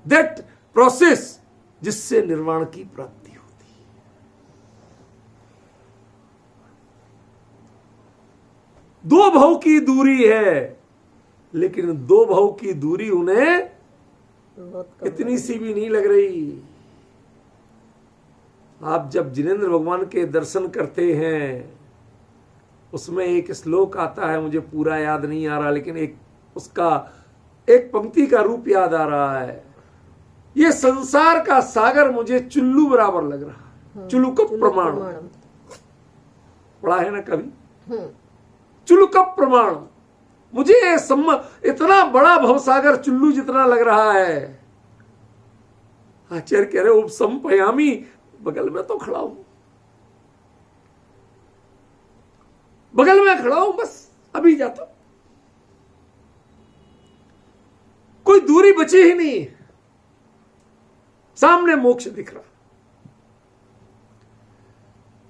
that process जिससे निर्वाण की प्राप्ति होती है। दो भाव की दूरी है, लेकिन दो भाव की दूरी उन्हें इतनी सी भी नहीं लग रही। आप जब जिनेंद्र भगवान के दर्शन करते हैं, उसमें एक श्लोक आता है, मुझे पूरा याद नहीं आ रहा, लेकिन एक उसका एक पंक्ति का रूप याद आ रहा है, ये संसार का सागर मुझे चुल्लू बराबर लग रहा है। चुल्लू का प्रमाण पढ़ा है ना कभी? चुल्लू का प्रमाण मुझे इतना बड़ा भवसागर चुल्लू जितना लग रहा है। आचार्य कह रहे उपसम पयामी, बगल में तो खड़ा हूं, बगल में खड़ा हूं, बस अभी जाता हूं, कोई दूरी बची ही नहीं, सामने मोक्ष दिख रहा।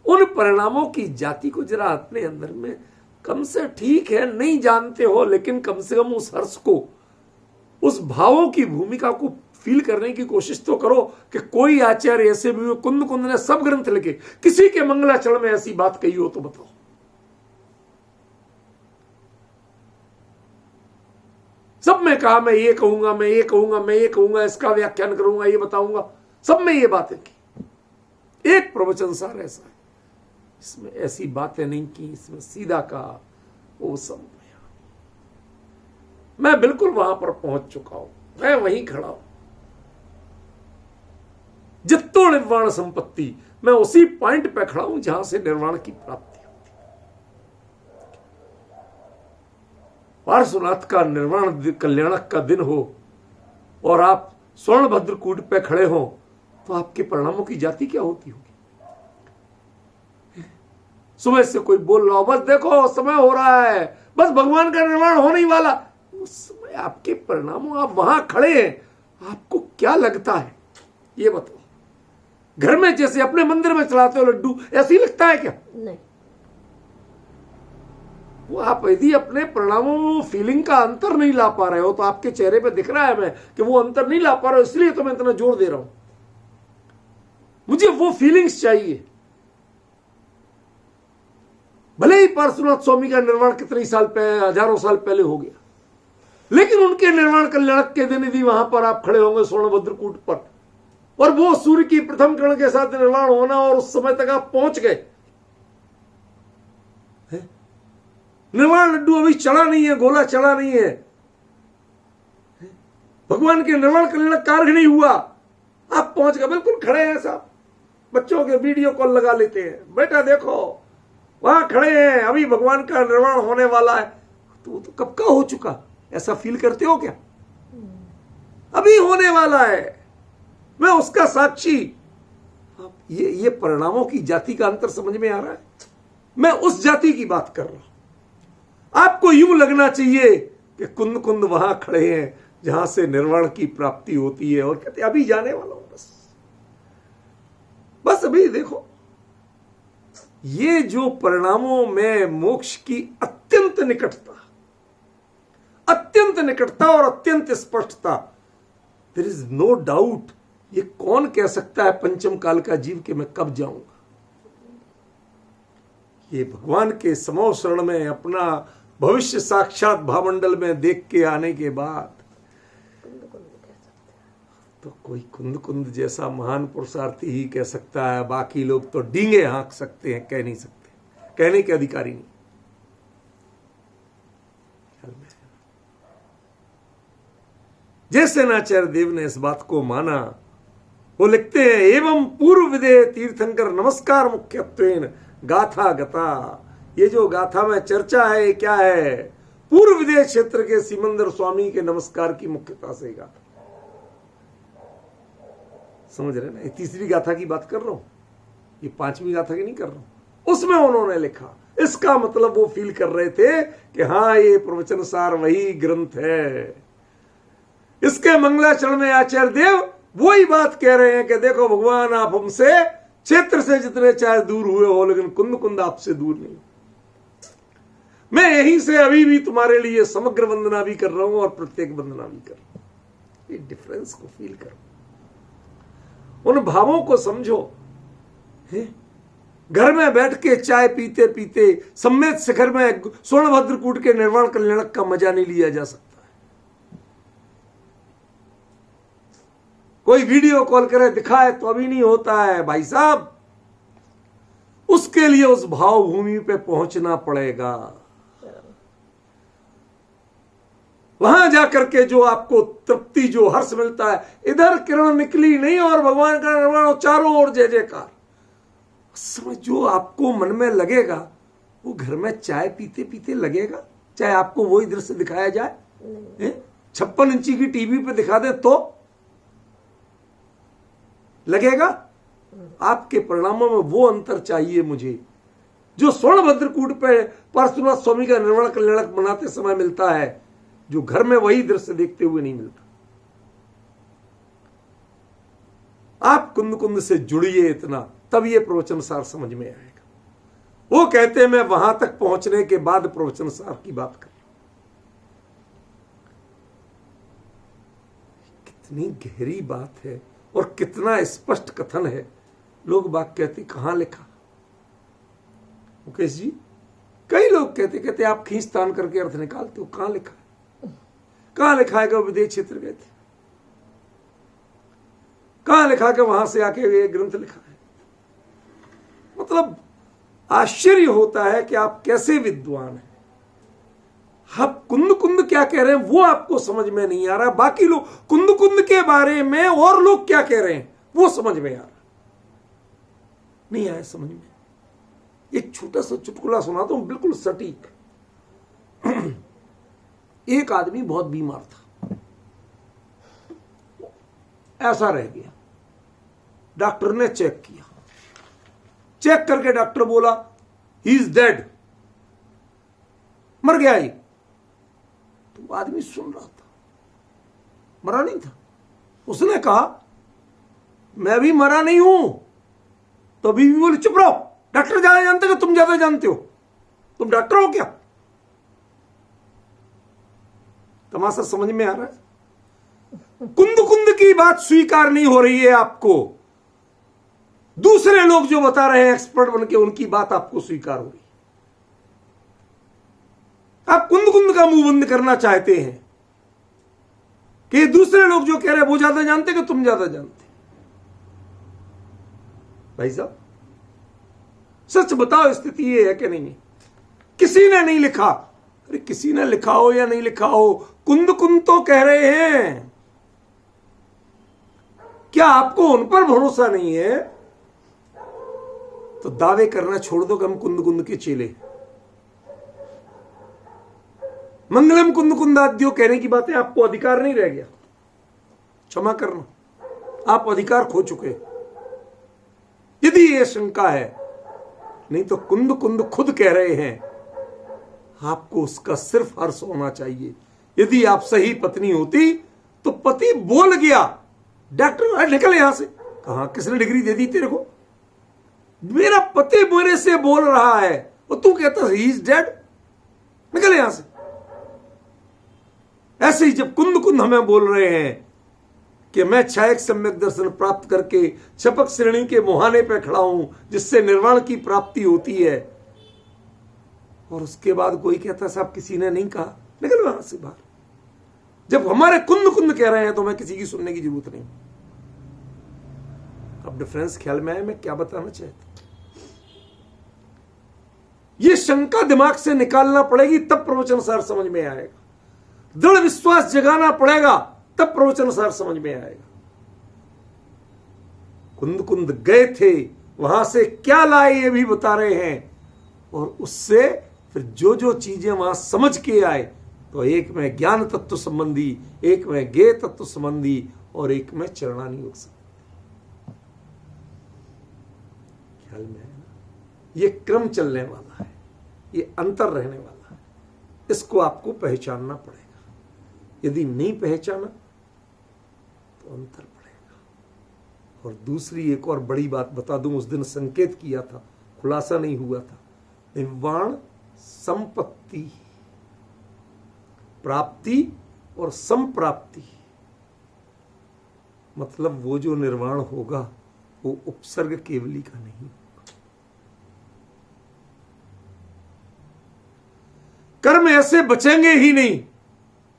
उन परिणामों की जाति को जरा अपने अंदर में कम से, ठीक है नहीं जानते हो, लेकिन कम से कम उस हर्ष को, उस भावों की भूमिका को फील करने की कोशिश तो करो कि कोई आचार्य ऐसे भी, कुंद कुंद ने सब ग्रंथ लिखे, किसी के मंगलाचरण में ऐसी बात कही हो तो बताओ। सब में कहा मैं ये कहूंगा, मैं ये कहूंगा, मैं ये कहूंगा, इसका व्याख्यान करूंगा, ये बताऊंगा, सब में ये बातें की। एक प्रवचन सार ऐसा है, इसमें ऐसी बातें नहीं की, इसमें सीधा कहा, वो सब मैं बिल्कुल वहां पर पहुंच चुका हूं, मैं वहीं खड़ा हूं। जित्तो निर्वाण संपत्ति, मैं उसी पॉइंट पे खड़ा हूं जहां से निर्वाण की प्राप्ति होती है। पार्श्वनाथ का निर्वाण कल्याणक का दिन हो और आप स्वर्ण भद्रकूट पे खड़े हो, तो आपके परिणामों की जाति क्या होती होगी? सुबह से कोई बोल रहा हो, बस देखो समय हो रहा है, बस भगवान का निर्माण होने वाला, उस समय आपके परिणामों, आप वहां खड़े हैं, आपको क्या लगता है ये बताओ। घर में जैसे अपने मंदिर में चलाते हो लड्डू, ऐसे ही लगता है क्या? नहीं। वो आप यदि अपने परिणामों में फीलिंग का अंतर नहीं ला पा रहे हो, तो आपके चेहरे पे दिख रहा है मैं कि वो अंतर नहीं ला पा रहा हूं, इसलिए तो मैं इतना जोर दे रहा हूं। मुझे वो फीलिंग्स चाहिए, भले ही पार्श्वनाथ स्वामी का निर्माण कितने साल पहले, हजारों साल पहले हो गया, लेकिन उनके निर्माण कल्याणक के दिन यदि वहां पर आप खड़े होंगे स्वर्णभद्रकूट पर, और वो सूर्य की प्रथम किरण के साथ निर्माण होना, और उस समय तक आप पहुंच गए, निर्वाण लड्डू अभी चढ़ा नहीं है, गोला चढ़ा नहीं है, भगवान के निर्वाण कल्याणक कार्य नहीं हुआ, आप पहुंच गए, बिल्कुल खड़े हैं साहब। बच्चों के वीडियो कॉल लगा लेते हैं, बेटा देखो वहां खड़े हैं, अभी भगवान का निर्वाण होने वाला है। तो वो तो कब का हो चुका, ऐसा फील करते हो क्या? अभी होने वाला है, मैं उसका साक्षी। ये परिणामों की जाति का अंतर समझ में आ रहा है? मैं उस जाति की बात कर रहा हूं। आपको यूं लगना चाहिए कि कुंद कुंद वहां खड़े हैं जहां से निर्वाण की प्राप्ति होती है, और कहते अभी जाने वाला हूं, बस अभी देखो। ये जो परिणामों में मोक्ष की अत्यंत निकटता और अत्यंत स्पष्टता, देयर इज नो डाउट। ये कौन कह सकता है पंचम काल का जीव कि मैं कब जाऊंगा? ये भगवान के समो शरण में अपना भविष्य साक्षात भावमंडल में देख के आने के बाद तो कोई कुंद कुंद जैसा महान पुरुषार्थी ही कह सकता है, बाकी लोग तो डींगे हाँक सकते हैं, कह नहीं सकते, कहने के अधिकारी नहीं। जैसे नाचार्य देव ने इस बात को माना, वो लिखते हैं एवं पूर्व विदे तीर्थंकर नमस्कार मुख्यत्वेन गाथा गता। ये जो गाथा में चर्चा है ये क्या है? पूर्व विदे क्षेत्र के सिमंदर स्वामी के नमस्कार की मुख्यता से गाथा। समझ रहे ना? ये तीसरी गाथा की बात कर रहा हूं, ये पांचवी गाथा की नहीं कर रहा हूं। उसमें उन्होंने लिखा, इसका मतलब वो फील कर रहे थे कि हाँ ये प्रवचन सार वही ग्रंथ है। इसके मंगलाचरण में आचार्य देव वही बात कह रहे हैं कि देखो भगवान, आप हमसे क्षेत्र से जितने चाहे दूर हुए हो, लेकिन कुंद कुंद आपसे दूर नहीं। मैं यहीं से अभी भी तुम्हारे लिए समग्र वंदना भी कर रहा हूं और प्रत्येक वंदना भी कर रहा हूं। ये डिफरेंस को फील करो, उन भावों को समझो। घर में बैठ के चाय पीते पीते सम्मेत शिखर में स्वर्णभद्रकूट के निर्वाण कल्याणक का मजा नहीं लिया जा सकता। कोई वीडियो कॉल करे दिखाए तो अभी नहीं होता है भाई साहब, उसके लिए उस भाव भूमि पे पहुंचना पड़ेगा। वहां जाकर के जो आपको तृप्ति, जो हर्ष मिलता है, इधर किरण निकली नहीं और भगवान का निर्वाण चारों ओर जय जयकार, समय जो आपको मन में लगेगा वो घर में चाय पीते पीते लगेगा। चाहे आपको वही दृश्य दिखाया जाए, 56 इंची की टीवी पे दिखा दे तो लगेगा। आपके परिणामों में वो अंतर चाहिए मुझे जो स्वर्णभद्रकूट पे पार्श्वनाथ स्वामी का निर्वाण कल्याणक मनाते समय मिलता है, जो घर में वही दृश्य देखते हुए नहीं मिलता। आप कुंद कुंद से जुड़िए इतना, तब ये प्रवचन सार समझ में आएगा। वो कहते हैं मैं वहां तक पहुंचने के बाद प्रवचन सार की बात कर। कितनी गहरी बात है और कितना स्पष्ट कथन है। लोग बात कहते कहां लिखा? मुकेश जी, कई लोग कहते आप खींचतान करके अर्थ निकालते हो, कहां लिखा है? कहां लिखा है कि विदेश क्षेत्र गए थे? कहां लिखा कि वहां से आके ये ग्रंथ लिखा है? मतलब आश्चर्य होता है कि आप कैसे विद्वान हैं। आप कुंद कुंद क्या कह रहे हैं वो आपको समझ में नहीं आ रहा, बाकी लोग कुंद कुंद के बारे में और लोग क्या कह रहे हैं वो समझ में आ रहा नहीं आया समझ में। एक छोटा सा चुटकुला सुनाता हूं, बिल्कुल सटीक। एक आदमी बहुत बीमार था, ऐसा रह गया। डॉक्टर ने चेक किया, चेक करके डॉक्टर बोला ही इज डेड, मर गया। ही तो आदमी सुन रहा था, मरा नहीं था। उसने कहा मैं भी मरा नहीं हूं। तो अभी भी बोले चुप रहो, डॉक्टर ज्यादा जानते हो, तुम ज्यादा जानते हो, तुम डॉक्टर हो क्या? तमाशा समझ में आ रहा है? कुंद कुंद की बात स्वीकार नहीं हो रही है आपको, दूसरे लोग जो बता रहे हैं एक्सपर्ट बनके, उनकी बात आपको स्वीकार हो रही है। आप कुंद कुंद का मुंह बंद करना चाहते हैं कि दूसरे लोग जो कह रहे हैं वो ज्यादा जानते कि तुम ज्यादा जानते। भाई साहब सच बताओ, स्थिति ये है कि नहीं है? किसी ने नहीं लिखा। अरे किसी ने लिखा हो या नहीं लिखा हो, कुंद कुंद तो कह रहे हैं। क्या आपको उन पर भरोसा नहीं है? तो दावे करना छोड़ दो कि हम कुंद कुंद के चेले। मंगलम कुंद कुंदाद्यो कहने की बातें आपको अधिकार नहीं रह गया। क्षमा करना, आप अधिकार खो चुके। यदि यह शंका है, नहीं तो कुंद कुंद खुद कह रहे हैं, आपको उसका सिर्फ हर्ष होना चाहिए। यदि आप सही पत्नी होती तो पति बोल गया, डॉक्टर निकल यहां से। कहां, किसने डिग्री दे दी तेरे को? मेरा पति मेरे से बोल रहा है और तू कहता ही इज डेड, निकल यहां से। ऐसे ही जब कुंद कुंद हमें बोल रहे हैं कि मैं छायक सम्यक दर्शन प्राप्त करके छपक श्रेणी के मुहाने पे खड़ा हूं जिससे निर्वाण की प्राप्ति होती है, और उसके बाद कोई कहता साहब किसी ने नहीं कहा, निकल वहां से बाहर। जब हमारे कुंद कुंद कह रहे हैं तो हमें किसी की सुनने की जरूरत नहीं। अब डिफरेंस ख्याल में आया मैं क्या बताना चाहता हूं? यह शंका दिमाग से निकालना पड़ेगी, तब प्रवचन सार समझ में आएगा। दृढ़ विश्वास जगाना पड़ेगा, तब प्रवचन सार समझ में आएगा। कुंद कुंद गए थे, वहां से क्या लाए ये भी बता रहे हैं, और उससे फिर जो जो चीजें वहां समझ के आए, तो एक में ज्ञान तत्व संबंधी, एक में ज्ञेय तत्व संबंधी, और एक में चरणानी योग संबंधी। ख्याल में है ना? ये क्रम चलने वाला है, ये अंतर रहने वाला है। इसको आपको पहचानना पड़ेगा। यदि नहीं पहचाना तो अंतर पड़ेगा। और दूसरी एक और बड़ी बात बता दूं, उस दिन संकेत किया था, खुलासा नहीं हुआ था। निर्वाण संपत्ति, प्राप्ति और संप्राप्ति, मतलब वो जो निर्वाण होगा वो उपसर्ग केवली का नहीं होगा। कर्म ऐसे बचेंगे ही नहीं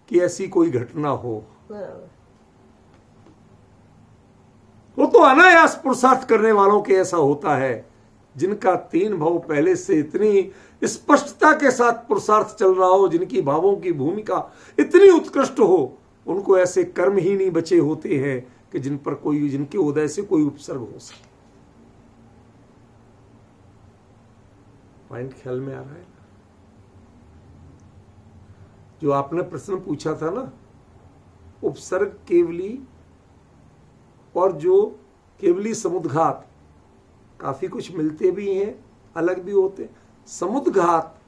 कि ऐसी कोई घटना हो। वो तो अनायास पुरुषार्थ करने वालों के ऐसा होता है, जिनका तीन भाव पहले से इतनी स्पष्टता के साथ पुरुषार्थ चल रहा हो, जिनकी भावों की भूमिका इतनी उत्कृष्ट हो, उनको ऐसे कर्म ही नहीं बचे होते हैं कि जिन पर कोई, जिनके उदय से कोई उपसर्ग हो सके। पॉइंट ख्याल में आ रहा है? जो आपने प्रश्न पूछा था ना, उपसर्ग केवली और जो केवली समुद्घात, काफी कुछ मिलते भी हैं, अलग भी होते हैं। समुद्घात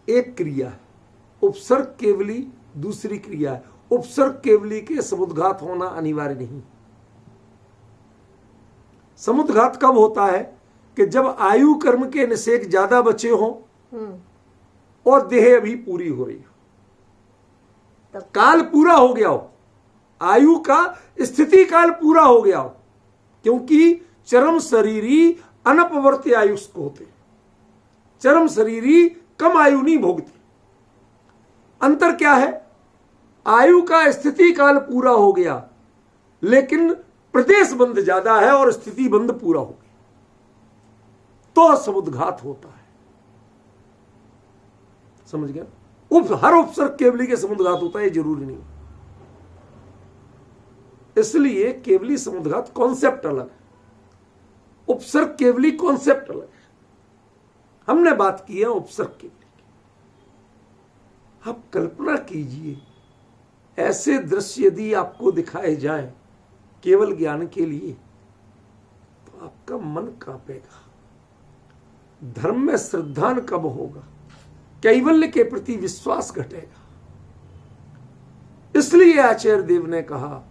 एक क्रिया है, उपसर्ग केवली दूसरी क्रिया है। उपसर्ग केवली के समुद्घात होना अनिवार्य नहीं। समुद्घात कब होता है? कि जब आयु कर्म के निषेध ज्यादा बचे हों और देह अभी पूरी हो रही हो, काल पूरा हो गया हो, आयु का स्थिति काल पूरा हो गया हो, क्योंकि चरम शरीरी अनपवर्त्य आयुष्क होते, चरम शरीरी कम आयु नहीं भोगते। अंतर क्या है? आयु का स्थिति काल पूरा हो गया, लेकिन प्रदेश बंध ज्यादा है और स्थिति बंध पूरा हो गया, तो समुद्घात होता है। समझ गया? हर उपसर्ग केवली के समुद्घात होता है, ये जरूरी नहीं। इसलिए केवली समुद्घात कॉन्सेप्ट अलग है, उपसर्ग केवली कॉन्सेप्ट अलग है। हमने बात की है उपसर्ग केवली की। आप कल्पना कीजिए, ऐसे दृश्य यदि आपको दिखाए जाए केवल ज्ञान के लिए, तो आपका मन कांपेगा। धर्म में श्रद्धा कब होगा? कैवल्य के प्रति विश्वास घटेगा। इसलिए आचार्य देव ने कहा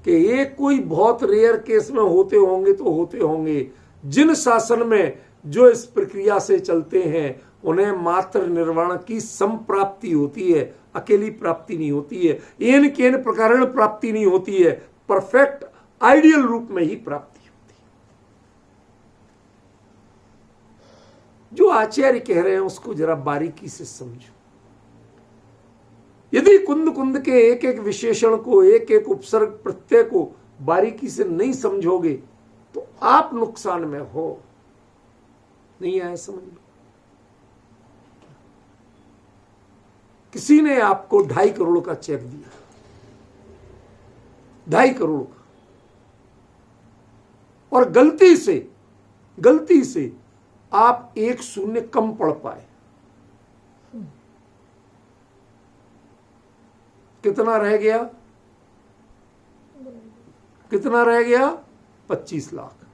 कि ये कोई बहुत रेयर केस में होते होंगे तो होते होंगे, जिन शासन में जो इस प्रक्रिया से चलते हैं उन्हें मात्र निर्वाण की संप्राप्ति होती है, अकेली प्राप्ति नहीं होती है, एन केन प्रकार प्राप्ति नहीं होती है, परफेक्ट आइडियल रूप में ही प्राप्ति होती है। जो आचार्य कह रहे हैं उसको जरा बारीकी से समझो। यदि कुंद कुंद के एक एक विशेषण को, एक एक उपसर्ग प्रत्यय को बारीकी से नहीं समझोगे तो आप नुकसान में हो। नहीं आया समझ लो। किसी ने आपको 2.5 करोड़ का चेक दिया, 2.5 करोड़ का, और गलती से आप 1 शून्य कम पढ़ पाए, कितना रह गया? 25 लाख।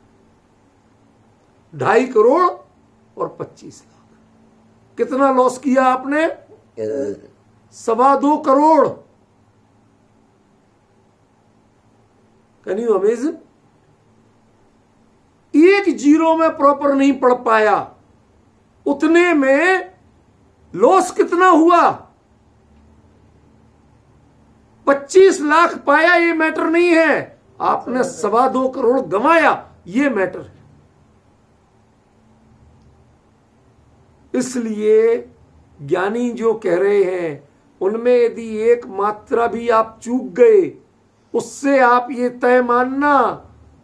2.5 करोड़ और 25 लाख, कितना लॉस किया आपने? 2.25 crore. Can you amazing? 1 zero में प्रॉपर नहीं पढ़ पाया, उतने में लॉस कितना हुआ? 25 लाख पाया, ये मैटर नहीं है। आपने 2.25 करोड़ गंवाया, ये मैटर है। इसलिए ज्ञानी जो कह रहे हैं उनमें यदि एक मात्रा भी आप चूक गए, उससे आप ये तय मानना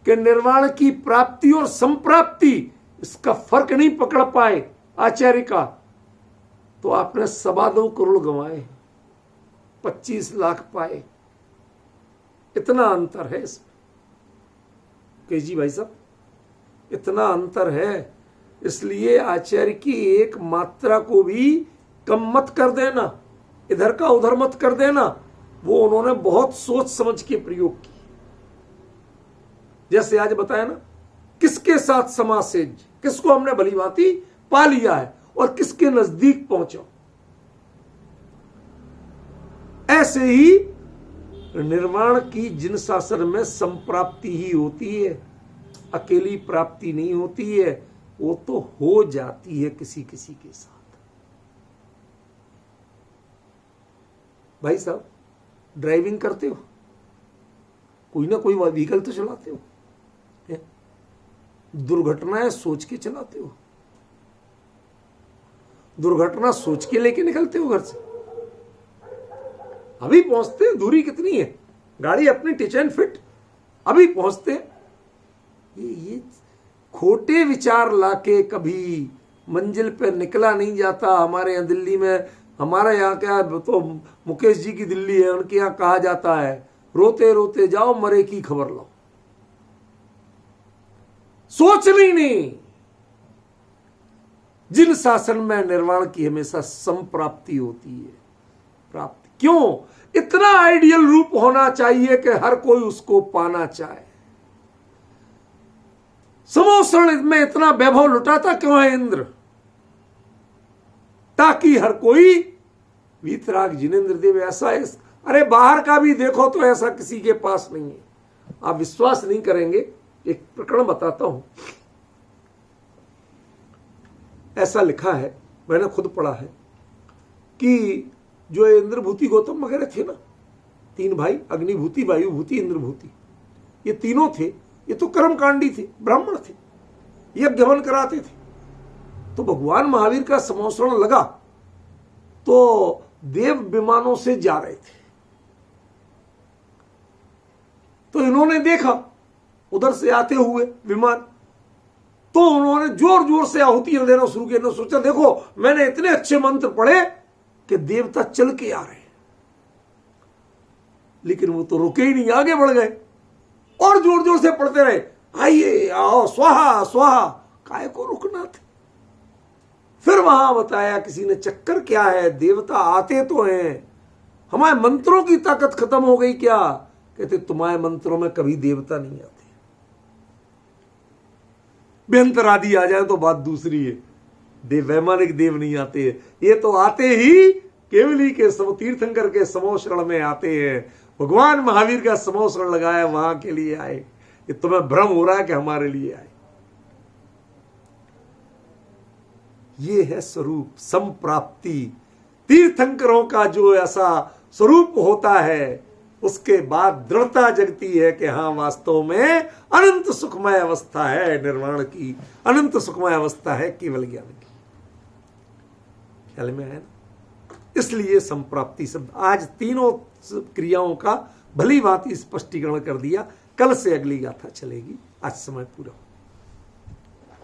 कि निर्वाण की प्राप्ति और संप्राप्ति इसका फर्क नहीं पकड़ पाए आचार्य का, तो आपने 2.25 करोड़ गंवाए, 25 लाख पाए। इतना अंतर है इसमें जी भाई साहब, इतना अंतर है। इसलिए आचार्य की एक मात्रा को भी कम मत कर देना, इधर का उधर मत कर देना। वो उन्होंने बहुत सोच समझ के प्रयोग की। जैसे आज बताया ना, किसके साथ समासेज, किसको हमने भली भांति पा लिया है और किसके नजदीक पहुंचो। ऐसे ही निर्वाण की जिन शासन में संप्राप्ति ही होती है, अकेली प्राप्ति नहीं होती है, वो तो हो जाती है किसी किसी के साथ। भाई साहब, ड्राइविंग करते हो, कोई ना कोई व्हीकल तो चलाते हो, दुर्घटनाएं सोच के चलाते हो, दुर्घटना सोच के लेके निकलते हो घर से। अभी पहुंचते हैं, दूरी कितनी है, गाड़ी अपनी टिच एंड फिट, अभी पहुंचते। ये खोटे विचार लाके कभी मंजिल पे निकला नहीं जाता। हमारे यहाँ दिल्ली में, हमारे यहाँ क्या तो मुकेश जी की दिल्ली है, उनके यहाँ कहा जाता है रोते रोते जाओ मरे की खबर लो। सोचनी नहीं। जिन शासन में निर्वाण की हमेशा संप्राप्ति होती है, प्राप्ति क्यों? इतना आइडियल रूप होना चाहिए कि हर कोई उसको पाना चाहे। समोषण में इतना वैभव लुटाता क्यों है इंद्र? ताकि हर कोई वीतराग जिनेंद्र देव ऐसा है। अरे बाहर का भी देखो तो ऐसा किसी के पास नहीं है। आप विश्वास नहीं करेंगे, एक प्रकरण बताता हूं। ऐसा लिखा है, मैंने खुद पढ़ा है, कि जो इंद्रभूति गौतम वगैरह थे ना, 3 भाई, अग्निभूति, वायुभूति, इंद्रभूति, ये तीनों थे। ये तो कर्मकांडी थे, ब्राह्मण थे, यज्ञ हवन कराते थे। तो भगवान महावीर का समोषण लगा तो देव विमानों से जा रहे थे। तो इन्होंने देखा उधर से आते हुए विमान, तो उन्होंने जोर जोर से आहुतियां देना शुरू किया। इन्होंने सोचा देखो मैंने इतने अच्छे मंत्र पढ़े कि देवता चल के आ रहे हैं, लेकिन वो तो रुके ही नहीं, आगे बढ़ गए और जोर जोर से पढ़ते रहे, आइए आओ स्वाहा स्वाहा। काय को रुकना थे? फिर वहां बताया किसी ने, चक्कर क्या है, देवता आते तो हैं, हमारे मंत्रों की ताकत खत्म हो गई क्या? कहते तुम्हारे मंत्रों में कभी देवता नहीं आते, व्यंतर आदि आ जाए तो बात दूसरी है, देव वैमानिक देव नहीं आते। ये तो आते ही केवली के तीर्थंकर के समोषण में आते हैं। भगवान महावीर का समोषण लगाया, वहां के लिए आए। ये तुम्हें भ्रम हो रहा है कि हमारे लिए आए। ये है स्वरूप संप्राप्ति। तीर्थंकरों का जो ऐसा स्वरूप होता है, उसके बाद दृढ़ता जगती है कि हाँ वास्तव में अनंत सुखमय अवस्था है निर्वाण की, अनंत सुखमय अवस्था है केवल ज्ञान की। ख्याल में आया ना। इसलिए संप्राप्ति शब्द आज तीनों क्रियाओं का भली भांति स्पष्टीकरण कर दिया। कल से अगली गाथा चलेगी। आज समय पूरा।